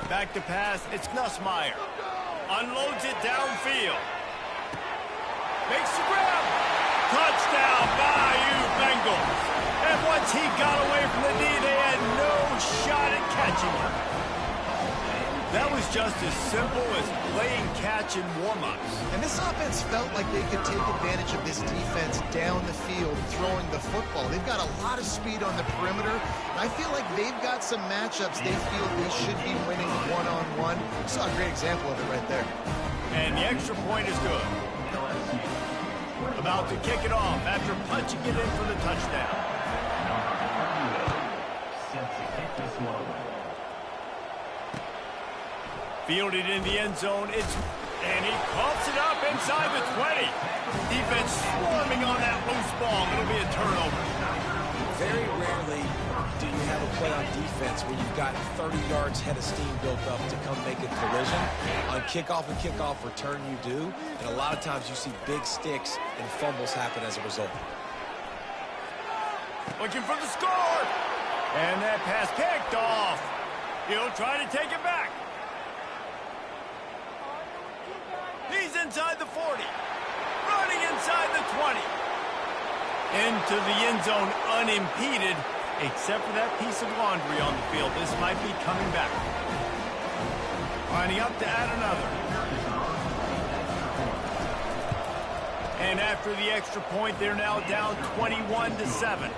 Back to pass, it's Nussmeier. Unloads it downfield. Makes the grab. Touchdown, Bayou Bengals. And once he got away from the knee, they had no shot at catching him. That was just as simple as playing catch in warm-ups. And this offense felt like they could take advantage of this defense down the field, throwing the football. They've got a lot of speed on the perimeter. And I feel like they've got some matchups they feel they should be winning one-on-one. Saw a great example of it right there. And the extra point is good. About to kick it off after punching it in for the touchdown. Set to kick this one away. Fielded in the end zone, and he coughs it up inside the 20. Defense swarming on that loose ball. It'll be a turnover. Very rarely do you have a play on defense where you've got 30 yards head of steam built up to come make a collision. On kickoff and kickoff return you do, and a lot of times you see big sticks and fumbles happen as a result. Looking for the score. And that pass picked off. He'll try to take it back. He's inside the 40. Running inside the 20. Into the end zone unimpeded, except for that piece of laundry on the field. This might be coming back. Lining up to add another. And after the extra point, they're now down 21-7.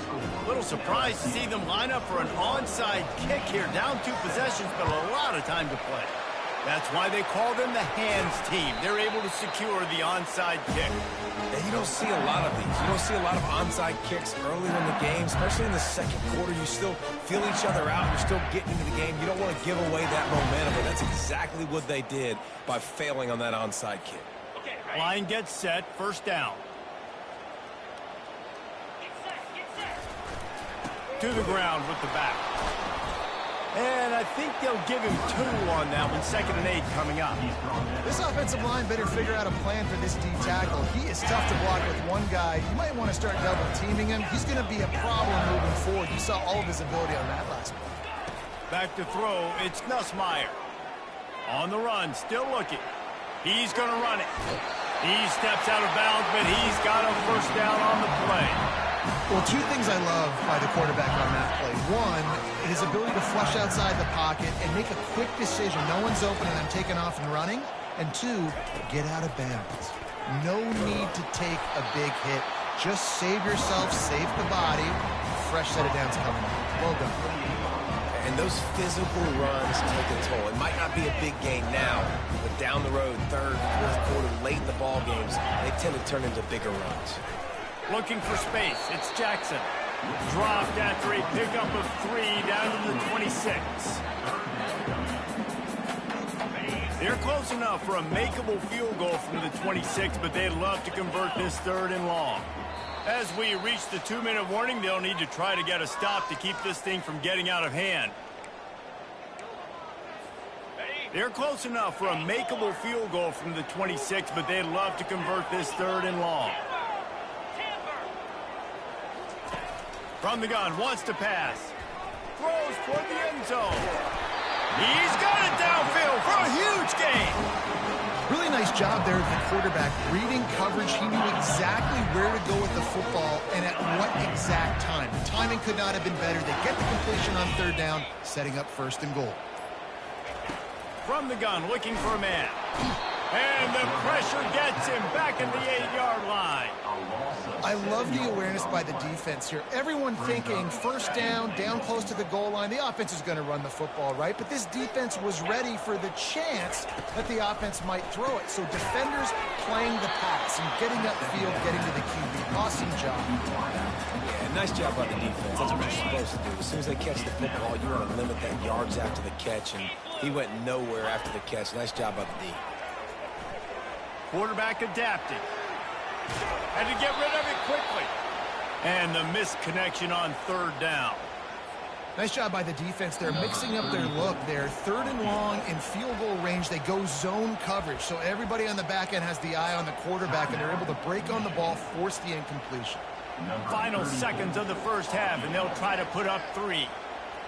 A little surprised to see them line up for an onside kick here. Down 2 possessions, but a lot of time to play. That's why they call them the hands team. They're able to secure the onside kick. And you don't see a lot of these. You don't see a lot of onside kicks early in the game, especially in the 2nd quarter. You still feel each other out. You're still getting into the game. You don't want to give away that momentum, but that's exactly what they did by failing on that onside kick. Line gets set, 1st down. To the ground with the back. And I think they'll give him 2 on that one, 2nd and 8 coming up. This offensive line better figure out a plan for this D tackle. He is tough to block with one guy. You might want to start double teaming him. He's going to be a problem moving forward. You saw all of his ability on that last play. Back to throw, it's Nussmeier. On the run, still looking. He's going to run it. He steps out of bounds, but he's got a first down on the play. Well, 2 things I love by the quarterback on that play. One, his ability to flush outside the pocket and make a quick decision. No one's open and I'm taking off and running. And 2, get out of bounds. No need to take a big hit. Just save yourself, save the body. Fresh set of downs coming up. Well done. And those physical runs take a toll. It might not be a big gain now, but down the road, 3rd, 4th quarter, late in the ball games, they tend to turn into bigger runs. Looking for space. It's Jackson. Dropped after a pickup of 3 down to the 26. They're close enough for a makeable field goal from the 26, but they'd love to convert this 3rd and long. As we reach the 2-minute warning, they'll need to try to get a stop to keep this thing from getting out of hand. They're close enough for a makeable field goal from the 26, but they'd love to convert this 3rd and long. From the gun, wants to pass. Throws toward the end zone. He's got it downfield for a huge gain. Really nice job there of the quarterback. Reading coverage, he knew exactly where to go with the football and at what exact time. The timing could not have been better. They get the completion on 3rd down, setting up 1st and goal. From the gun, looking for a man. And the pressure gets him back at the 8-yard line. I love the awareness by the defense here. Everyone thinking 1st down, down close to the goal line. The offense is going to run the football, right? But this defense was ready for the chance that the offense might throw it. So defenders playing the pass and getting upfield, getting to the QB. Awesome job. Yeah, nice job by the defense. That's what you're supposed to do. As soon as they catch the football, you want to limit that yards after the catch, and he went nowhere after the catch. Nice job by the D. Quarterback adapting. Had to get rid of it quickly. And the misconnection on 3rd down. Nice job by the defense. They're mixing up their look there. 3rd and long in field goal range. They go zone coverage. So everybody on the back end has the eye on the quarterback, and they're able to break on the ball, force the incompletion. Final seconds of the 1st half, and they'll try to put up 3.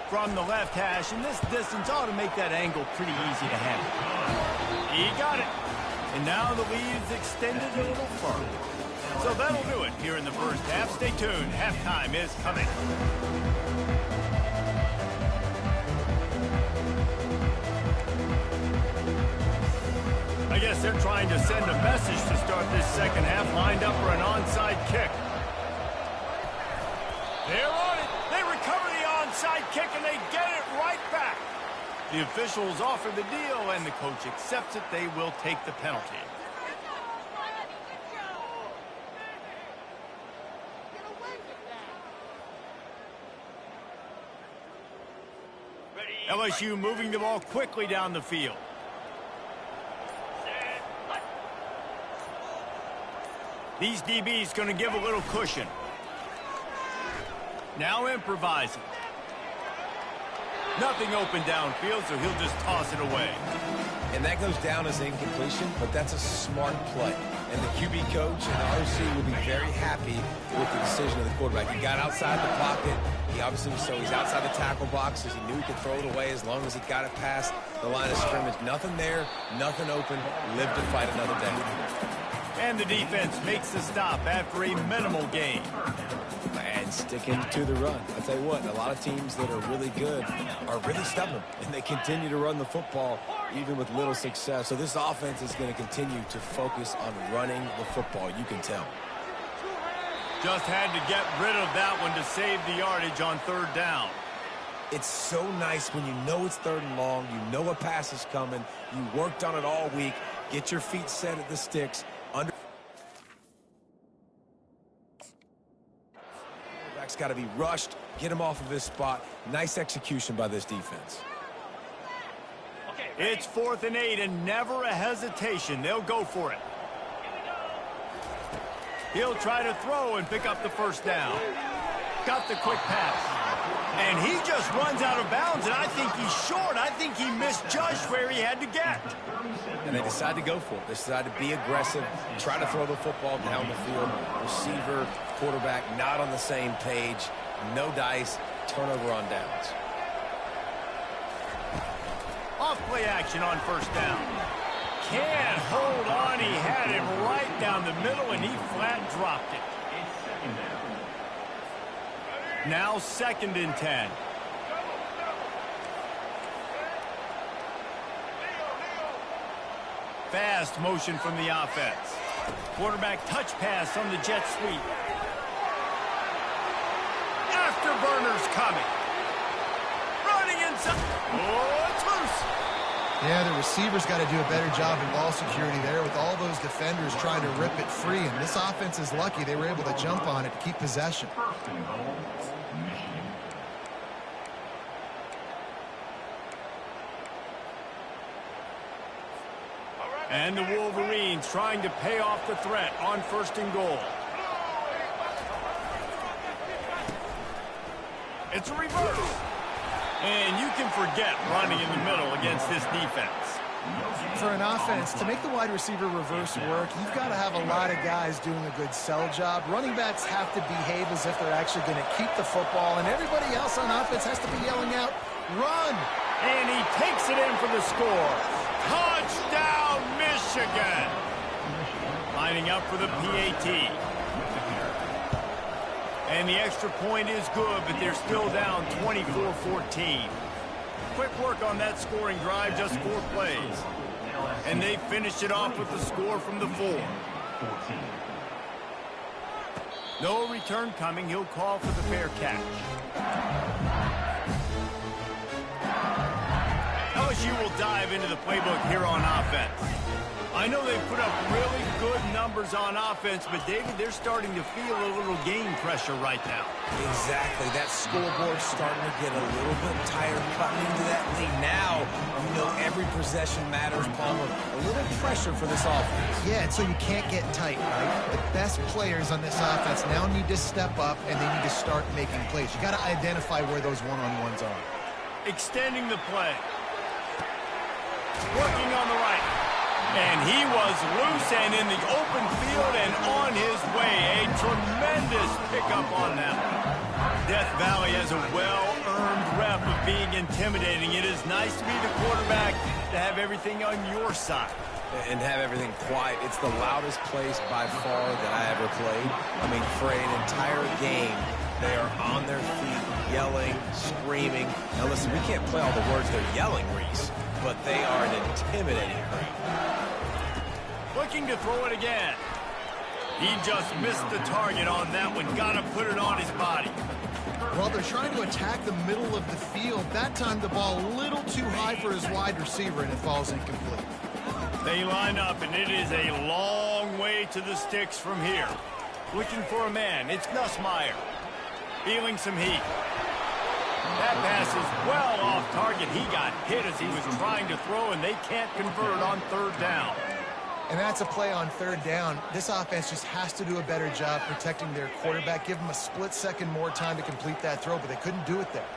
From the left hash, and this distance ought to make that angle pretty easy to handle. He got it. And now the lead is extended a little further. So that'll do it here in the 1st half. Stay tuned. Halftime is coming. I guess they're trying to send a message to start this 2nd half, lined up for an onside kick. They're on it. They recover the onside kick, and they get it right back. The officials offer the deal, and the coach accepts it. They will take the penalty. LSU moving the ball quickly down the field. These DBs going to give a little cushion. Now improvising. Nothing open downfield, so he'll just toss it away. And that goes down as incompletion, but that's a smart play. And the QB coach and the OC will be very happy with the decision of the quarterback. He got outside the pocket. He obviously was, so he's outside the tackle boxes. He knew he could throw it away as long as he got it past the line of scrimmage. Nothing there, nothing open. Live to fight another day. And the defense makes the stop after a minimal gain. And sticking to the run. I'll tell you what, a lot of teams that are really good are really stubborn, and they continue to run the football even with little success. So this offense is going to continue to focus on running the football. You can tell. Just had to get rid of that one to save the yardage on 3rd down. It's so nice when you know it's 3rd and long, you know a pass is coming, you worked on it all week, get your feet set at the sticks, quarterback's got to be rushed, get him off of his spot. Nice execution by this defense. It's 4th and 8, and never a hesitation. They'll go for it. He'll try to throw and pick up the 1st down. Got the quick pass. And he just runs out of bounds, and I think he's short. I think he misjudged where he had to get. And they decide to go for it. They decide to be aggressive, try to throw the football down the field. Receiver, quarterback, not on the same page. No dice, turnover on downs. Off play action on first down. Can't hold on. He had him right down the middle, and he flat dropped it. Now 2nd and 10. Fast motion from the offense. Quarterback touch pass on the jet sweep. Afterburners coming. Running inside. Oh, it's loose. Yeah, the receivers got to do a better job in ball security there with all those defenders trying to rip it free. And this offense is lucky they were able to jump on it to keep possession. And the Wolverines trying to pay off the threat on 1st and goal. It's a reverse. And you can forget running in the middle against this defense. For an offense, to make the wide receiver reverse work, you've got to have a lot of guys doing a good sell job. Running backs have to behave as if they're actually going to keep the football, and everybody else on offense has to be yelling out, run! And he takes it in for the score. Touchdown, Michigan! Lining up for the PAT. And the extra point is good, but they're still down 24-14. Quick work on that scoring drive, just 4 plays. And they finish it off with the score from the 4. No return coming. He'll call for the fair catch. LSU will dive into the playbook here on offense. I know they've put up really good numbers on offense, but, David, they're starting to feel a little game pressure right now. Exactly. That scoreboard's starting to get a little bit tired cutting into that lead. Now, you know every possession matters, Palmer. A little pressure for this offense. Yeah, and so you can't get tight, right? The best players on this offense now need to step up, and they need to start making plays. You got to identify where those one-on-ones are. Extending the play. Working on the right. And he was loose and in the open field and on his way. A tremendous pickup on that one. Death Valley has a well-earned rep of being intimidating. It is nice to be the quarterback, to have everything on your side. And have everything quiet. It's the loudest place by far that I ever played. I mean, for an entire game, they are on their feet, yelling, screaming. Now listen, we can't play all the words they're yelling, Reese, but they are an intimidating crowd. Looking to throw it again. He just missed the target on that one. Got to put it on his body. Well, they're trying to attack the middle of the field. That time the ball a little too high for his wide receiver, and it falls incomplete. They line up, and it is a long way to the sticks from here. Looking for a man. It's Nussmeier. Feeling some heat. That pass is well off target. He got hit as he was trying to throw, and they can't convert on 3rd down. And that's a play on 3rd down. This offense just has to do a better job protecting their quarterback. Give him a split second more time to complete that throw, but they couldn't do it there.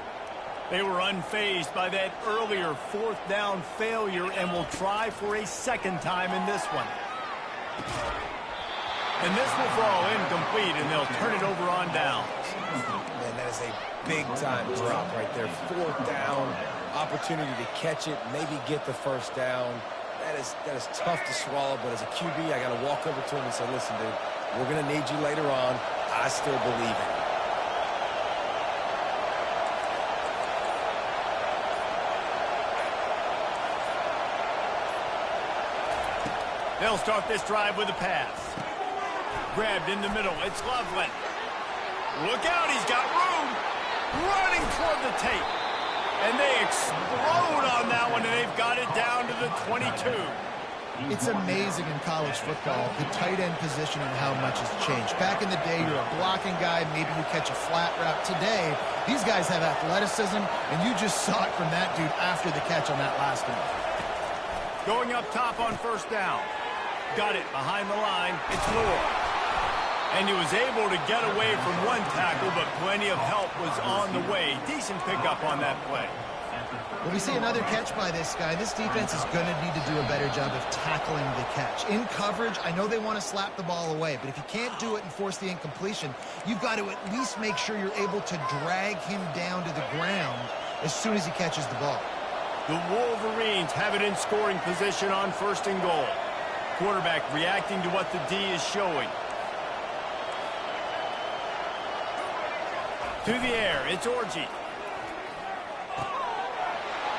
They were unfazed by that earlier 4th down failure and will try for a 2nd time in this one. And this will fall incomplete, and they'll turn it over on downs. Man, that is a big-time drop right there. 4th down, opportunity to catch it, maybe get the 1st down. That is tough to swallow, but as a QB, I got to walk over to him and say, listen, dude, we're going to need you later on. I still believe it. They'll start this drive with a pass. Grabbed in the middle. It's Loveland. Look out, he's got room. Running toward the tape. And they explode on that one, and they've got it down to the 22. It's amazing in college football, the tight end position and how much has changed. Back in the day, you're a blocking guy, maybe you catch a flat route. Today, these guys have athleticism, and you just saw it from that dude after the catch on that last one. Going up top on 1st down. Got it behind the line. It's Lurk. And he was able to get away from one tackle, but plenty of help was on the way. Decent pickup on that play. Well, we see another catch by this guy. This defense is going to need to do a better job of tackling the catch. In coverage, I know they want to slap the ball away, but if you can't do it and force the incompletion, you've got to at least make sure you're able to drag him down to the ground as soon as he catches the ball. The Wolverines have it in scoring position on 1st and goal. Quarterback reacting to what the D is showing. To the air, it's Orji.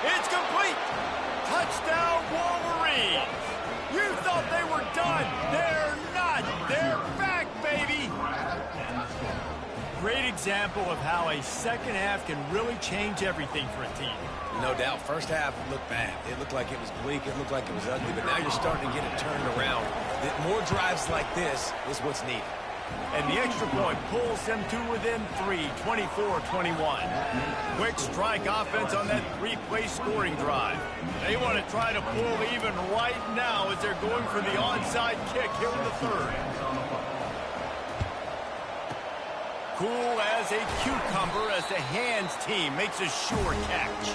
It's complete. Touchdown, Wolverines. You thought they were done. They're not. They're back, baby. Great example of how a second half can really change everything for a team. No doubt. First half looked bad. It looked like it was bleak. It looked like it was ugly. But now you're starting to get it turned around. More drives like this is what's needed. And the extra point pulls them to within 3, 24-21. Quick strike offense on that 3-play scoring drive. They want to try to pull even right now as they're going for the onside kick here in the 3rd. Cool as a cucumber as the hands team makes a sure catch.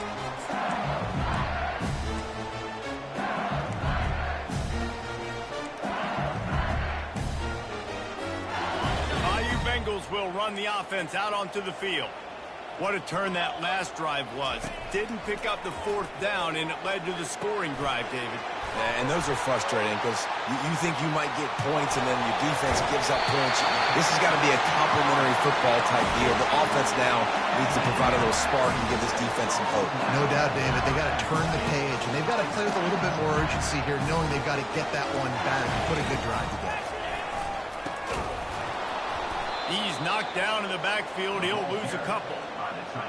Bengals will run the offense out onto the field. What a turn that last drive was. Didn't pick up the 4th down, and it led to the scoring drive, David. And those are frustrating because you think you might get points and then your defense gives up points. This has got to be a complimentary football type deal. The offense now needs to provide a little spark and give this defense some hope. No doubt, David. They got to turn the page, and they've got to play with a little bit more urgency here, knowing they've got to get that one back and put a good drive together. He's knocked down in the backfield. He'll lose a couple.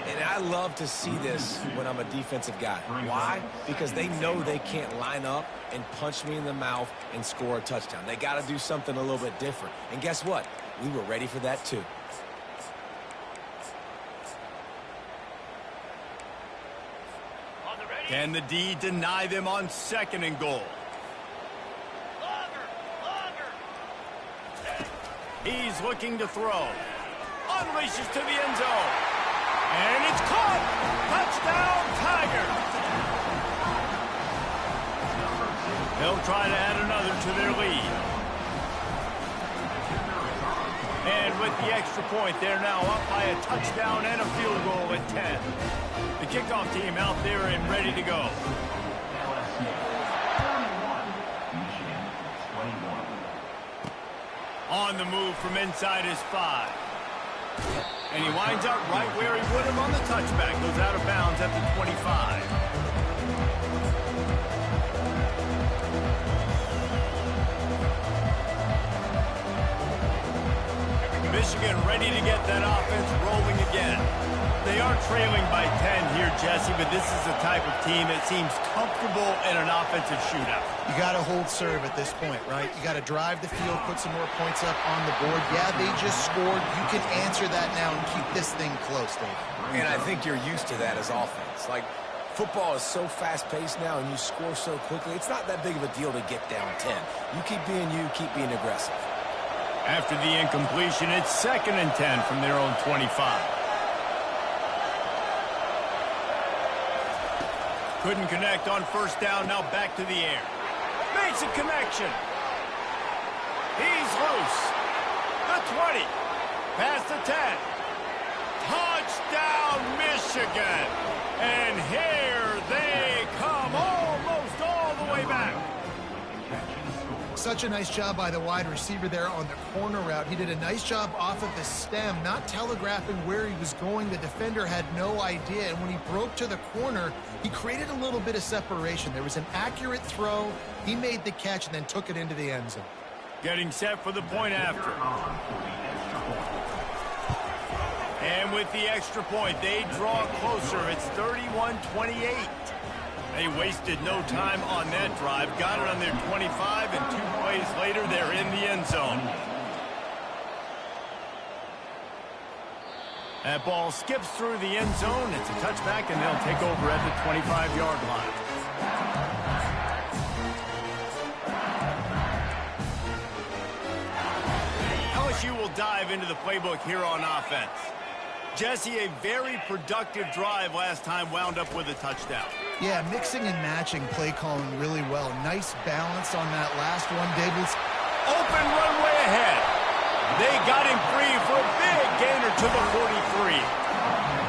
And I love to see this when I'm a defensive guy. Why? Because they know they can't line up and punch me in the mouth and score a touchdown. They got to do something a little bit different. And guess what? We were ready for that too. Can the D deny them on 2nd and goal? He's looking to throw. Unleashes to the end zone. And it's caught. Touchdown, Tigers. They'll try to add another to their lead. And with the extra point, they're now up by a touchdown and a field goal at 10. The kickoff team out there and ready to go. On the move from inside his 5. And he winds up right where he would have on the touchback. Goes out of bounds at the 25. Michigan ready to get that offense rolling again. They are trailing by 10 here, Jesse, but this is the type of team that seems comfortable in an offensive shootout. You got to hold serve at this point, right? You got to drive the field, put some more points up on the board. Yeah, they just scored. You can answer that now and keep this thing close, Dave. And I think you're used to that as offense. Like, football is so fast-paced now and you score so quickly, it's not that big of a deal to get down 10. You keep being you, keep being aggressive. After the incompletion, it's 2nd and 10 from their own 25. Couldn't connect on 1st down, now back to the air. Makes a connection. He's loose. The 20. Past the 10. Touchdown, Michigan. And here they come, almost all the way back. Such a nice job by the wide receiver there on the corner route. He did a nice job off of the stem, not telegraphing where he was going. The defender had no idea, and when he broke to the corner, he created a little bit of separation. There was an accurate throw. He made the catch and then took it into the end zone. Getting set for the point after. And with the extra point, they draw closer. It's 31-28. They wasted no time on that drive. Got it on their 25, and 2 plays later, they're in the end zone. That ball skips through the end zone. It's a touchback, and they'll take over at the 25-yard line. LSU will dive into the playbook here on offense. Jesse, a very productive drive last time wound up with a touchdown. Yeah, mixing and matching play calling really well. Nice balance on that last one, Davis. Open runway ahead. They got him free for a big gainer to the 43.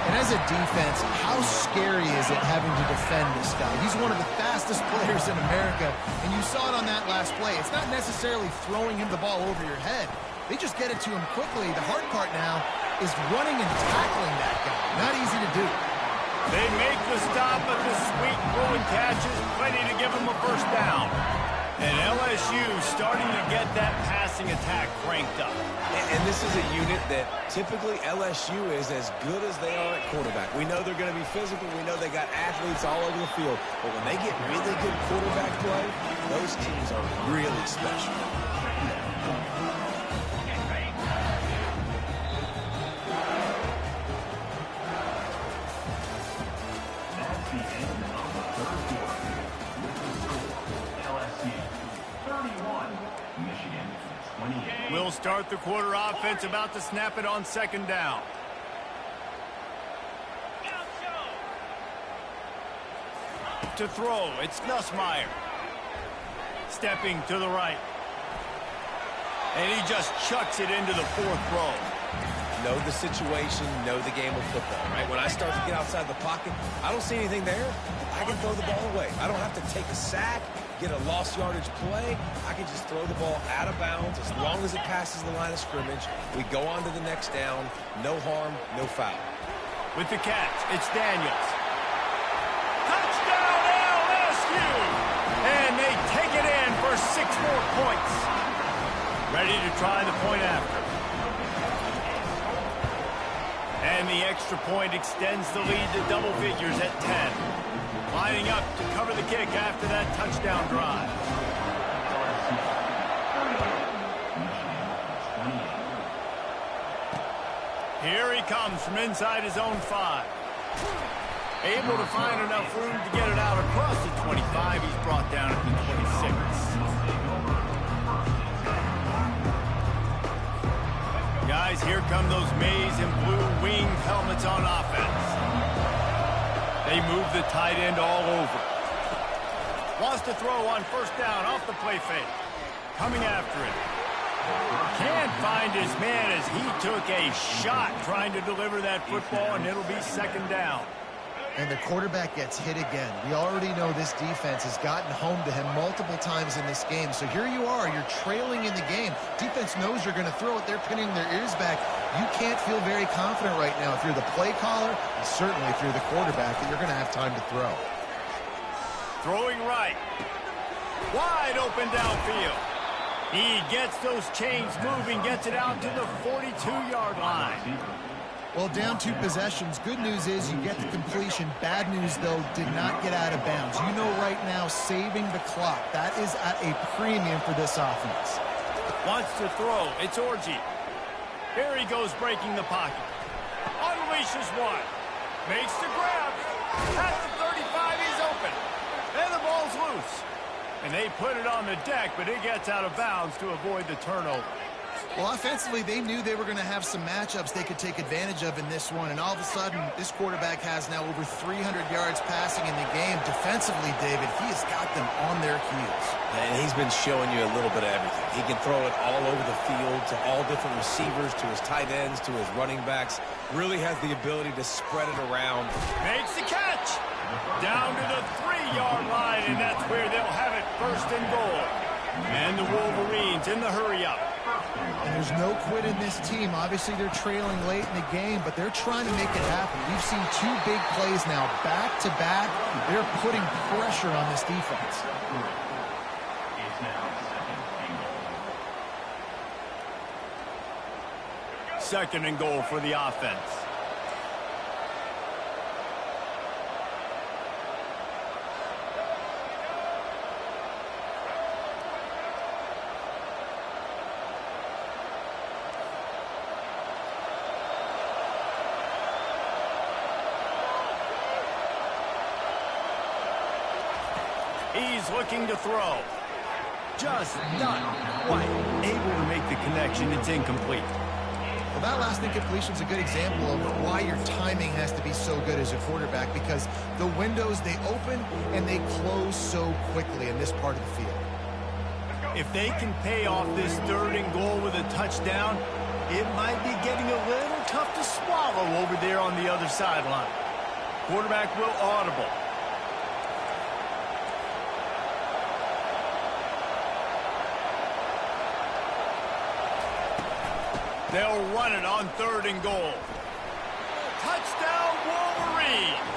And as a defense, how scary is it having to defend this guy? He's one of the fastest players in America, and you saw it on that last play. It's not necessarily throwing him the ball over your head. They just get it to him quickly. The hard part now is running and tackling that guy. Not easy to do. They make the stop, but the sweet throwing catch is plenty to give them a first down. And LSU starting to get that passing attack cranked up. And this is a unit that typically LSU is as good as they are at quarterback. We know they're going to be physical. We know they got athletes all over the field. But when they get really good quarterback play, those teams are really special. We'll start the quarter offense, about to snap it on second down. To throw, it's Nussmeier. Stepping to the right. And he just chucks it into the fourth row. Know the situation, know the game of football, right? When I start to get outside the pocket, I don't see anything there. I can throw the ball away. I don't have to take a sack, get a lost yardage play. I can just throw the ball out of bounds as long as it passes the line of scrimmage. We go on to the next down. No harm, no foul. With the catch, it's Daniels. Touchdown LSU! And they take it in for 6 more points. Ready to try the point after. And the extra point extends the lead to double figures at 10. Lining up to cover the kick after that touchdown drive. Here he comes from inside his own 5. Able to find enough room to get it out across the 25. He's brought down at the 26. Guys, here come those maize and blue winged helmets on offense. They move the tight end all over. Wants to throw on first down off the play fake. Coming after it. Can't find his man as he took a shot trying to deliver that football, and it'll be second down. And the quarterback gets hit again. We already know this defense has gotten home to him multiple times in this game. So here you are, you're trailing in the game. Defense knows you're going to throw it. They're pinning their ears back. You can't feel very confident right now if you're the play caller, and certainly if you're the quarterback, that you're going to have time to throw. Throwing right. Wide open downfield. He gets those chains moving, gets it out to the 42-yard line. Well, down 2 possessions. Good news is you get the completion. Bad news, though, did not get out of bounds. You know right now, saving the clock. That is at a premium for this offense. Wants to throw. It's Orji. Here he goes breaking the pocket. Unleashes one. Makes the grab. At the 35, he's open. And the ball's loose. And they put it on the deck, but it gets out of bounds to avoid the turnover. Well, offensively, they knew they were going to have some matchups they could take advantage of in this one. And all of a sudden, this quarterback has now over 300 yards passing in the game. Defensively, David, he has got them on their heels. And he's been showing you a little bit of everything. He can throw it all over the field to all different receivers, to his tight ends, to his running backs. Really has the ability to spread it around. Makes the catch. Down to the 3-yard line, and that's where they'll have it first and goal. And the Wolverines in the hurry-up. And there's no quit in this team. Obviously, they're trailing late in the game, but they're trying to make it happen. We've seen 2 big plays now, back-to-back. They're putting pressure on this defense. Second and goal for the offense. He's looking to throw. Just not quite able to make the connection. It's incomplete. Well, that last incompletion is a good example of why your timing has to be so good as a quarterback, because the windows, they open and they close so quickly in this part of the field. If they can pay off this 3rd and goal with a touchdown, it might be getting a little tough to swallow over there on the other sideline. Quarterback will audible. They'll run it on 3rd and goal. Touchdown, Wolverines!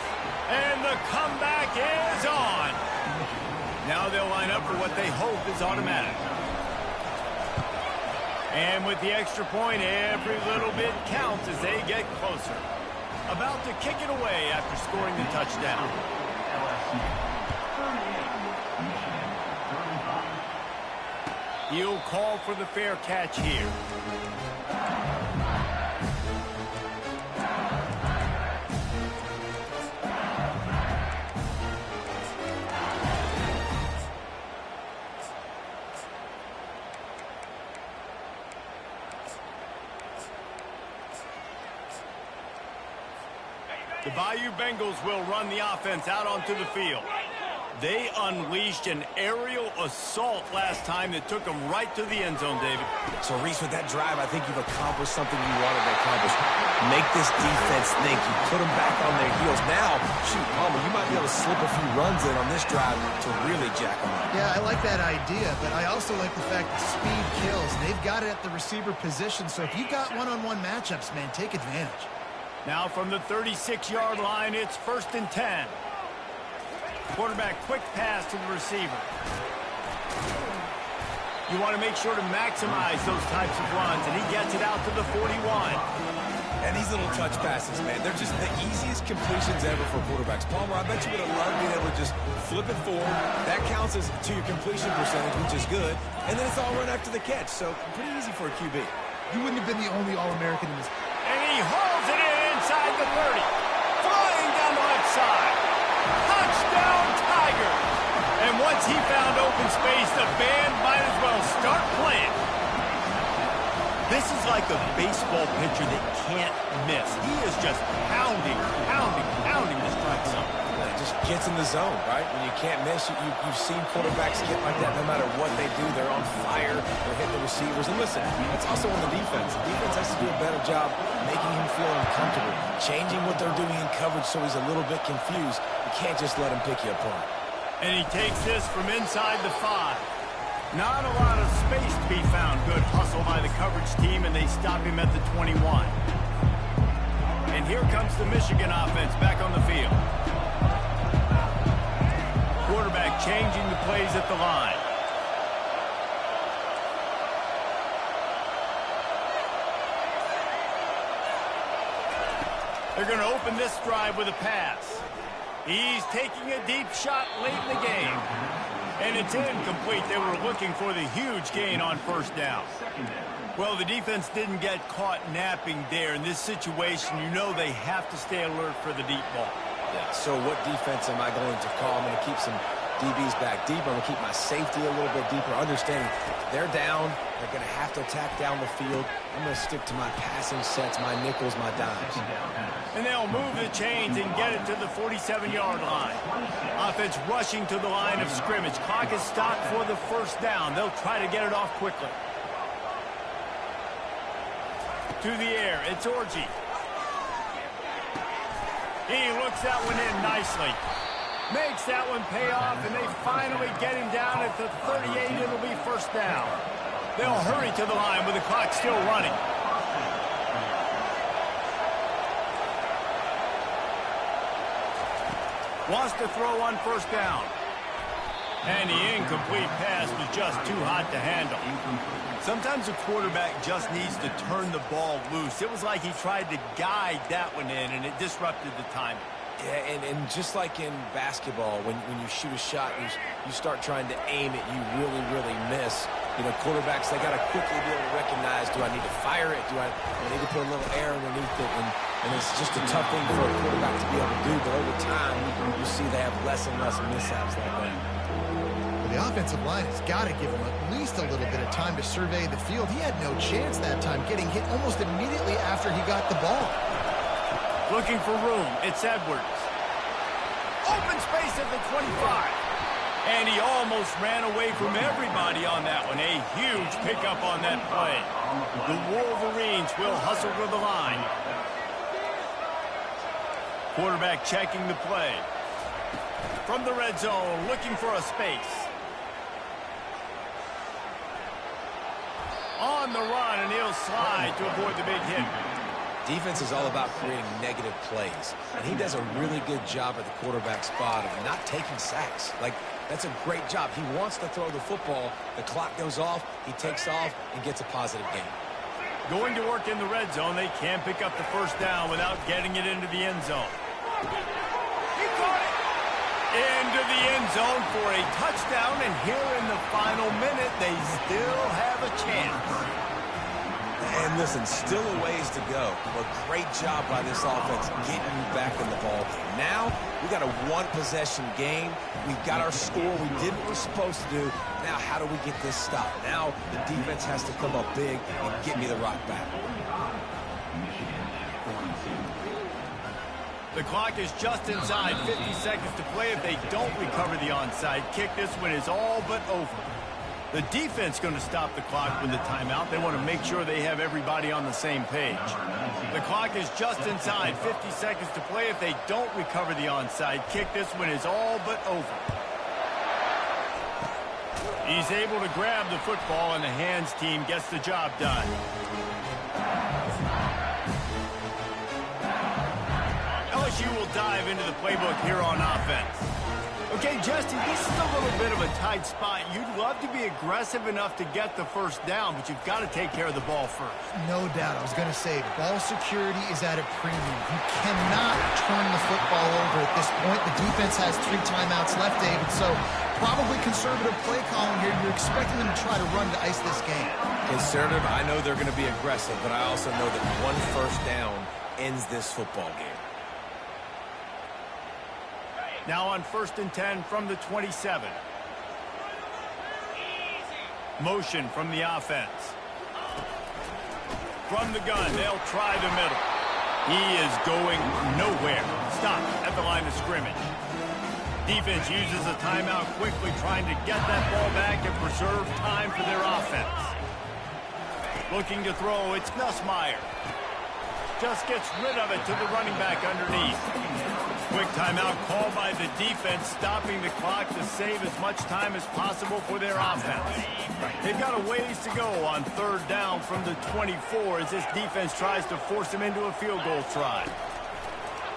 And the comeback is on. Now they'll line up for what they hope is automatic. And with the extra point, every little bit counts as they get closer. About to kick it away after scoring the touchdown. He'll call for the fair catch here. The Bayou Bengals will run the offense out onto the field. They unleashed an aerial assault last time that took them right to the end zone, David. So, Reese, with that drive, I think you've accomplished something you wanted to accomplish. Make this defense think. You put them back on their heels. Now, shoot, Palmer, you might be able to slip a few runs in on this drive to really jack them up. Yeah, I like that idea, but I also like the fact that speed kills. They've got it at the receiver position, so if you've got one-on-one matchups, man, take advantage. Now from the 36-yard line, it's 1st and 10. Quarterback quick pass to the receiver. You want to make sure to maximize those types of runs, and he gets it out to the 41. And these little touch passes, man, they're just the easiest completions ever for quarterbacks. Palmer, I bet you would have loved being able to just flip it forward. That counts as to your completion percentage, which is good. And then it's all run after the catch, so pretty easy for a QB. You wouldn't have been the only All-American in this. And he holds it in inside the 30. Flying down the left side. Touchdown, Tiger. And once he found open space, the band might as well start playing. This is like a baseball pitcher that can't miss. He is just pounding the strike zone. It just gets in the zone, right? When you can't miss, you've seen quarterbacks get like that no matter what they do. They're on fire. They're hitting the receivers. And listen, that's also on the defense. The defense has to do a better job making him feel uncomfortable, changing what they're doing in coverage so he's a little bit confused. You can't just let him pick you apart. And he takes this from inside the 5. Not a lot of space to be found. Good hustle by the coverage team, and they stop him at the 21. And here comes the Michigan offense back on the field. Quarterback changing the plays at the line. They're going to open this drive with a pass. He's taking a deep shot late in the game. And it's incomplete. They were looking for the huge gain on 1st down. Well, the defense didn't get caught napping there. In this situation, you know they have to stay alert for the deep ball. Yeah, so what defense am I going to call? I'm going to keep some DBs back deeper. I'm going to keep my safety a little bit deeper, understanding they're down. They're going to have to attack down the field. I'm going to stick to my passing sets, my nickels, my dimes. And they'll move the chains and get it to the 47-yard line. Offense rushing to the line of scrimmage. Clock is stopped for the 1st down. They'll try to get it off quickly. To the air, it's Orji. He looks that one in nicely. Makes that one pay off, and they finally get him down at the 38. It'll be 1st down. They'll hurry to the line with the clock still running. Wants to throw on 1st down. And the incomplete pass was just too hot to handle. Sometimes a quarterback just needs to turn the ball loose. It was like he tried to guide that one in, and it disrupted the timing. Yeah, and just like in basketball, when you shoot a shot, you start trying to aim it, you really miss. You know, quarterbacks, they got to quickly be able to recognize, do I need to fire it? Do I need to put a little air underneath it? And it's just a tough thing for a quarterback to be able to do. But over time, you see they have less and less mishaps like that. The The offensive line has got to give him at least a little bit of time to survey the field. He had no chance that time, getting hit almost immediately after he got the ball. Looking for room. It's Edwards. Open space at the 25. And he almost ran away from everybody on that one. A huge pickup on that play. The Wolverines will hustle to the line. Quarterback checking the play. From the red zone, looking for a space. On the run, and he'll slide to avoid the big hit. Defense is all about creating negative plays, and he does a really good job at the quarterback spot of not taking sacks. That's a great job. He wants to throw the football. The clock goes off, he takes off, and gets a positive gain. Going to work in the red zone, they can't pick up the first down without getting it into the end zone. He caught it! Into the end zone for a touchdown, and here in the final minute, they still have a chance. And listen, still a ways to go, but great job by this offense getting you back in the ball game. Now, we got a one-possession game. We got our score. We did what we're supposed to do. Now, how do we get this stopped? Now, the defense has to come up big and get me the rock back. The clock is just inside 50 seconds to play. If they don't recover the onside kick, this one is all but over. The defense going to stop the clock with the timeout. They want to make sure they have everybody on the same page. The clock is just inside 50 seconds to play. If they don't recover the onside kick, this one is all but over. He's able to grab the football, and the hands team gets the job done. LSU will dive into the playbook here on offense. Okay, Justin, this is a little bit of a tight spot. You'd love to be aggressive enough to get the first down, but you've got to take care of the ball first. No doubt. I was going to say, ball security is at a premium. You cannot turn the football over at this point. The defense has 3 timeouts left, David, so probably conservative play calling here. You're expecting them to try to run to ice this game. Conservative, I know they're going to be aggressive, but I also know that one first down ends this football game. Now on 1st and 10 from the 27. Motion from the offense. From the gun, they'll try the middle. He is going nowhere. Stop at the line of scrimmage. Defense uses a timeout quickly, trying to get that ball back and preserve time for their offense. Looking to throw, it's Nussmeier. Just gets rid of it to the running back underneath. Quick timeout called by the defense, stopping the clock to save as much time as possible for their offense. They've got a ways to go on 3rd down from the 24 as this defense tries to force him into a field goal try.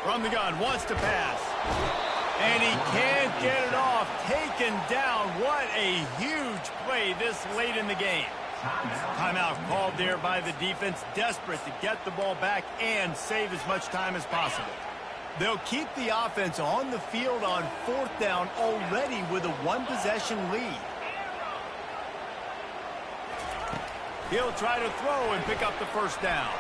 From the gun, wants to pass. And he can't get it off. Taken down. What a huge play this late in the game. Timeout called there by the defense, desperate to get the ball back and save as much time as possible. They'll keep the offense on the field on 4th down already with a 1-possession lead. He'll try to throw and pick up the first down.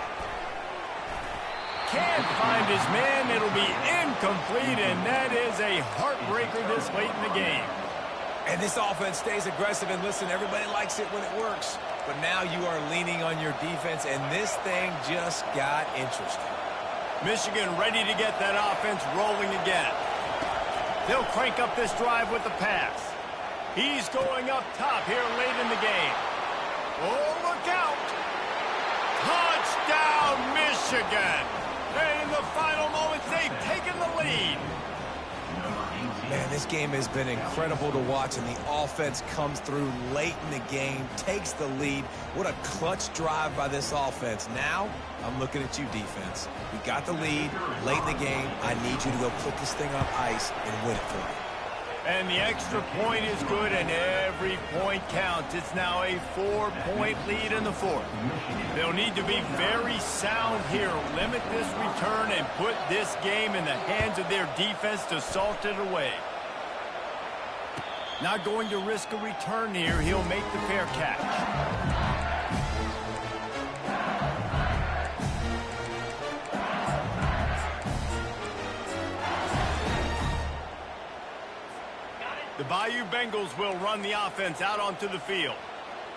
Can't find his man. It'll be incomplete, and that is a heartbreaker this late in the game. And this offense stays aggressive, and listen, everybody likes it when it works. But now you are leaning on your defense, and this thing just got interesting. Michigan ready to get that offense rolling again. They'll crank up this drive with the pass. He's going up top here late in the game. Oh, look out! Touchdown, Michigan! And in the final moments, they've taken the lead. Man, this game has been incredible to watch, and the offense comes through late in the game, takes the lead. What a clutch drive by this offense. Now, I'm looking at you, defense. We got the lead late in the game. I need you to go put this thing on ice and win it for me. And the extra point is good, and every point counts. It's now a 4-point lead in the 4th. They'll need to be very sound here, limit this return, and put this game in the hands of their defense to salt it away. Not going to risk a return here. He'll make the fair catch. The Bayou Bengals will run the offense out onto the field.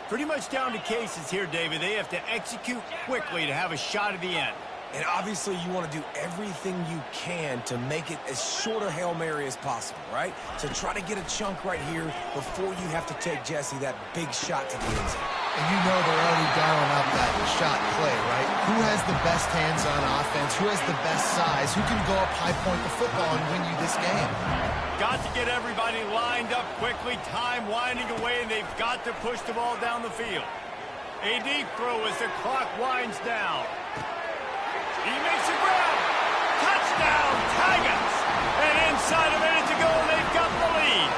Pretty much down to cases here, David. They have to execute quickly to have a shot at the end. And obviously you want to do everything you can to make it as short a Hail Mary as possible, right? So try to get a chunk right here before you have to take, Jesse, that big shot to the end zone. And you know they're already dialing up that shot play, right? Who has the best hands on offense? Who has the best size? Who can go up high point the football and win you this game? Got to get everybody lined up quickly. Time winding away, and they've got to push the ball down the field. A deep throw as the clock winds down. He makes a grab. Touchdown, Tigers! And inside a minute to go, they've got the lead.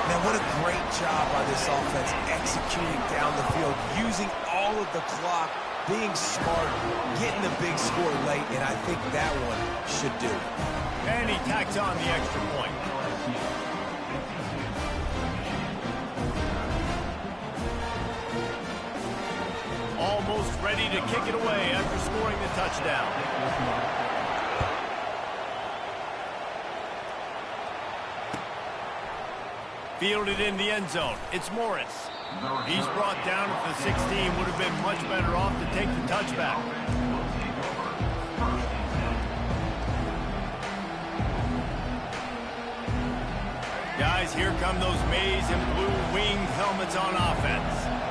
Man, what a great job by this offense executing down the field, using all of the clock, being smart, getting the big score late, and I think that one should do it. And he tacks on the extra point. Almost ready to kick it away after scoring the touchdown. Fielded in the end zone. It's Morris. He's brought down at the 16. Would have been much better off to take the touchback. Guys, here come those maize and blue winged helmets on offense.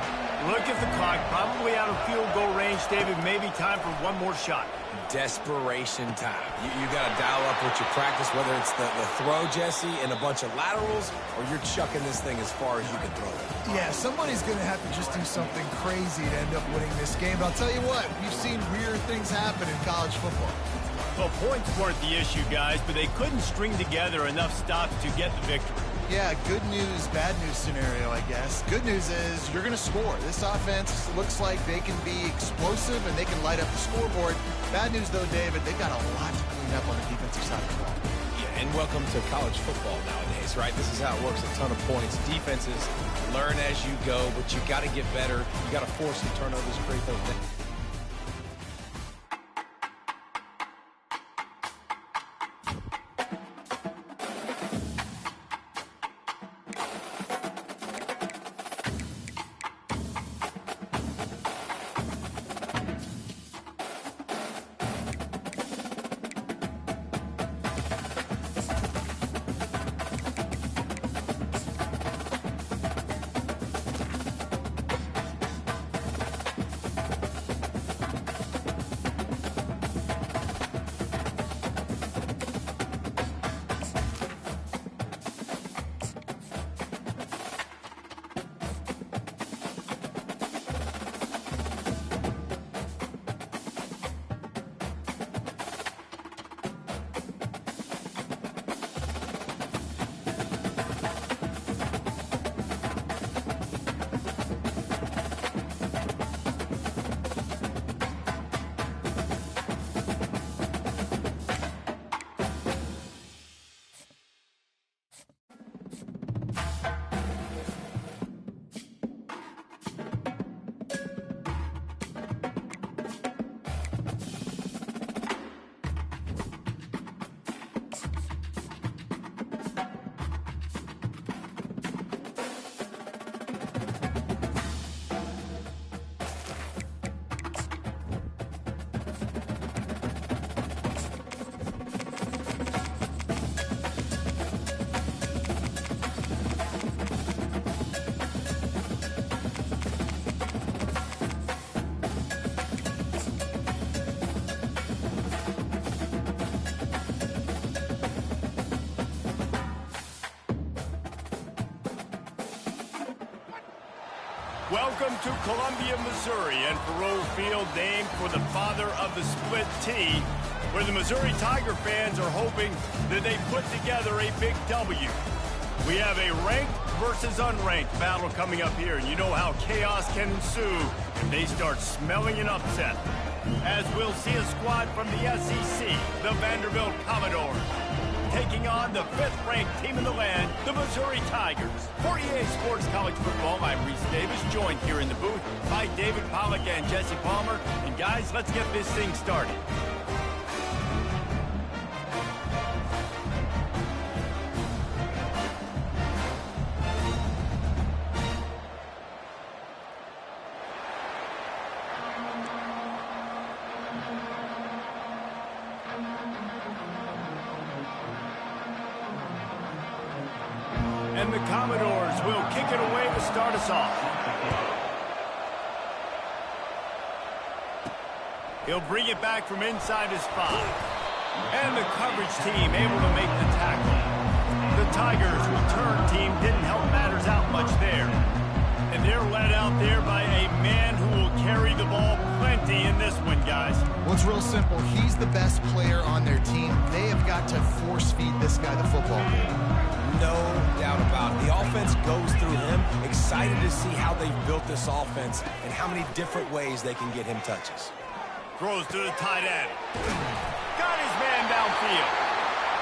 Look at the clock, probably out of field goal range, David. Maybe time for one more shot. Desperation time. You got to dial up what you practice, whether it's the throw, Jesse, and a bunch of laterals, or you're chucking this thing as far as you can throw it. Yeah, somebody's going to have to just do something crazy to end up winning this game. But I'll tell you what, we've seen weird things happen in college football. Well, points weren't the issue, guys, but they couldn't string together enough stops to get the victory. Yeah, good news, bad news scenario, I guess. Good news is you're going to score. This offense looks like they can be explosive and they can light up the scoreboard. Bad news, though, David, they've got a lot to clean up on the defensive side of the ball. Yeah, and welcome to college football nowadays, right? This is how it works, a ton of points. Defenses learn as you go, but you got to get better. You got to force some turnovers, create those things. Welcome to Columbia, Missouri, and Faroe Field, named for the father of the split T, where the Missouri Tiger fans are hoping that they put together a big W. We have a ranked versus unranked battle coming up here, and you know how chaos can ensue if they start smelling an upset. As we'll see a squad from the SEC, the Vanderbilt Commodores, taking on the 5th-ranked team in the land, the Missouri Tigers. For EA Sports College Football, I'm Reese Davis, joined here in the booth by David Pollack and Jesse Palmer. And guys, let's get this thing started. the Commodores will kick it away to start us off. He'll bring it back from inside his 5. And the coverage team able to make the tackle. The Tigers' return team didn't help matters out much there. And they're led out there by a man who will carry the ball plenty in this one, guys. Well, it's real simple. He's the best player on their team. They have got to force-feed this guy the football game. No doubt about it. The offense goes through him. Excited to see how they've built this offense and how many different ways they can get him touches. Throws to the tight end. Got his man downfield.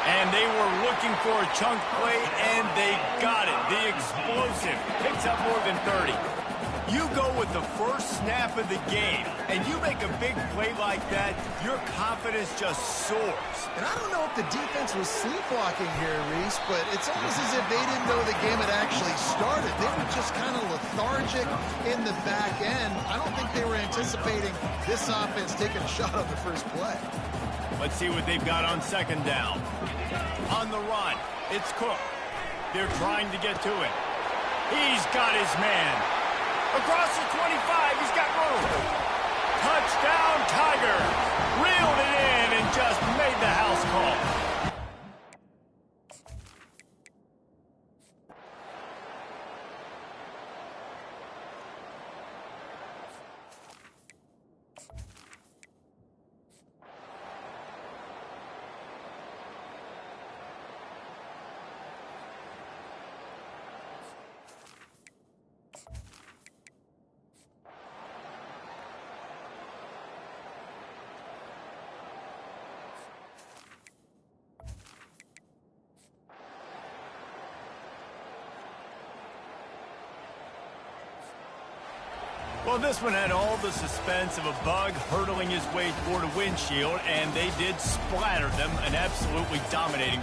And they were looking for a chunk play, and they got it. The explosive picks up more than 30. You go with the first snap of the game, and you make a big play like that, your confidence just soars. And I don't know if the defense was sleepwalking here, Reese, but it's almost as if they didn't know the game had actually started. They were just kind of lethargic in the back end. I don't think they were anticipating this offense taking a shot on the first play. Let's see what they've got on second down. On the run, it's Cook. They're trying to get to it. He's got his man. Across the 25, he's got room. Touchdown, Tigers. Reeled it in and just made the house call. Well, this one had all the suspense of a bug hurtling his way toward a windshield, and they did splatter them, an absolutely dominating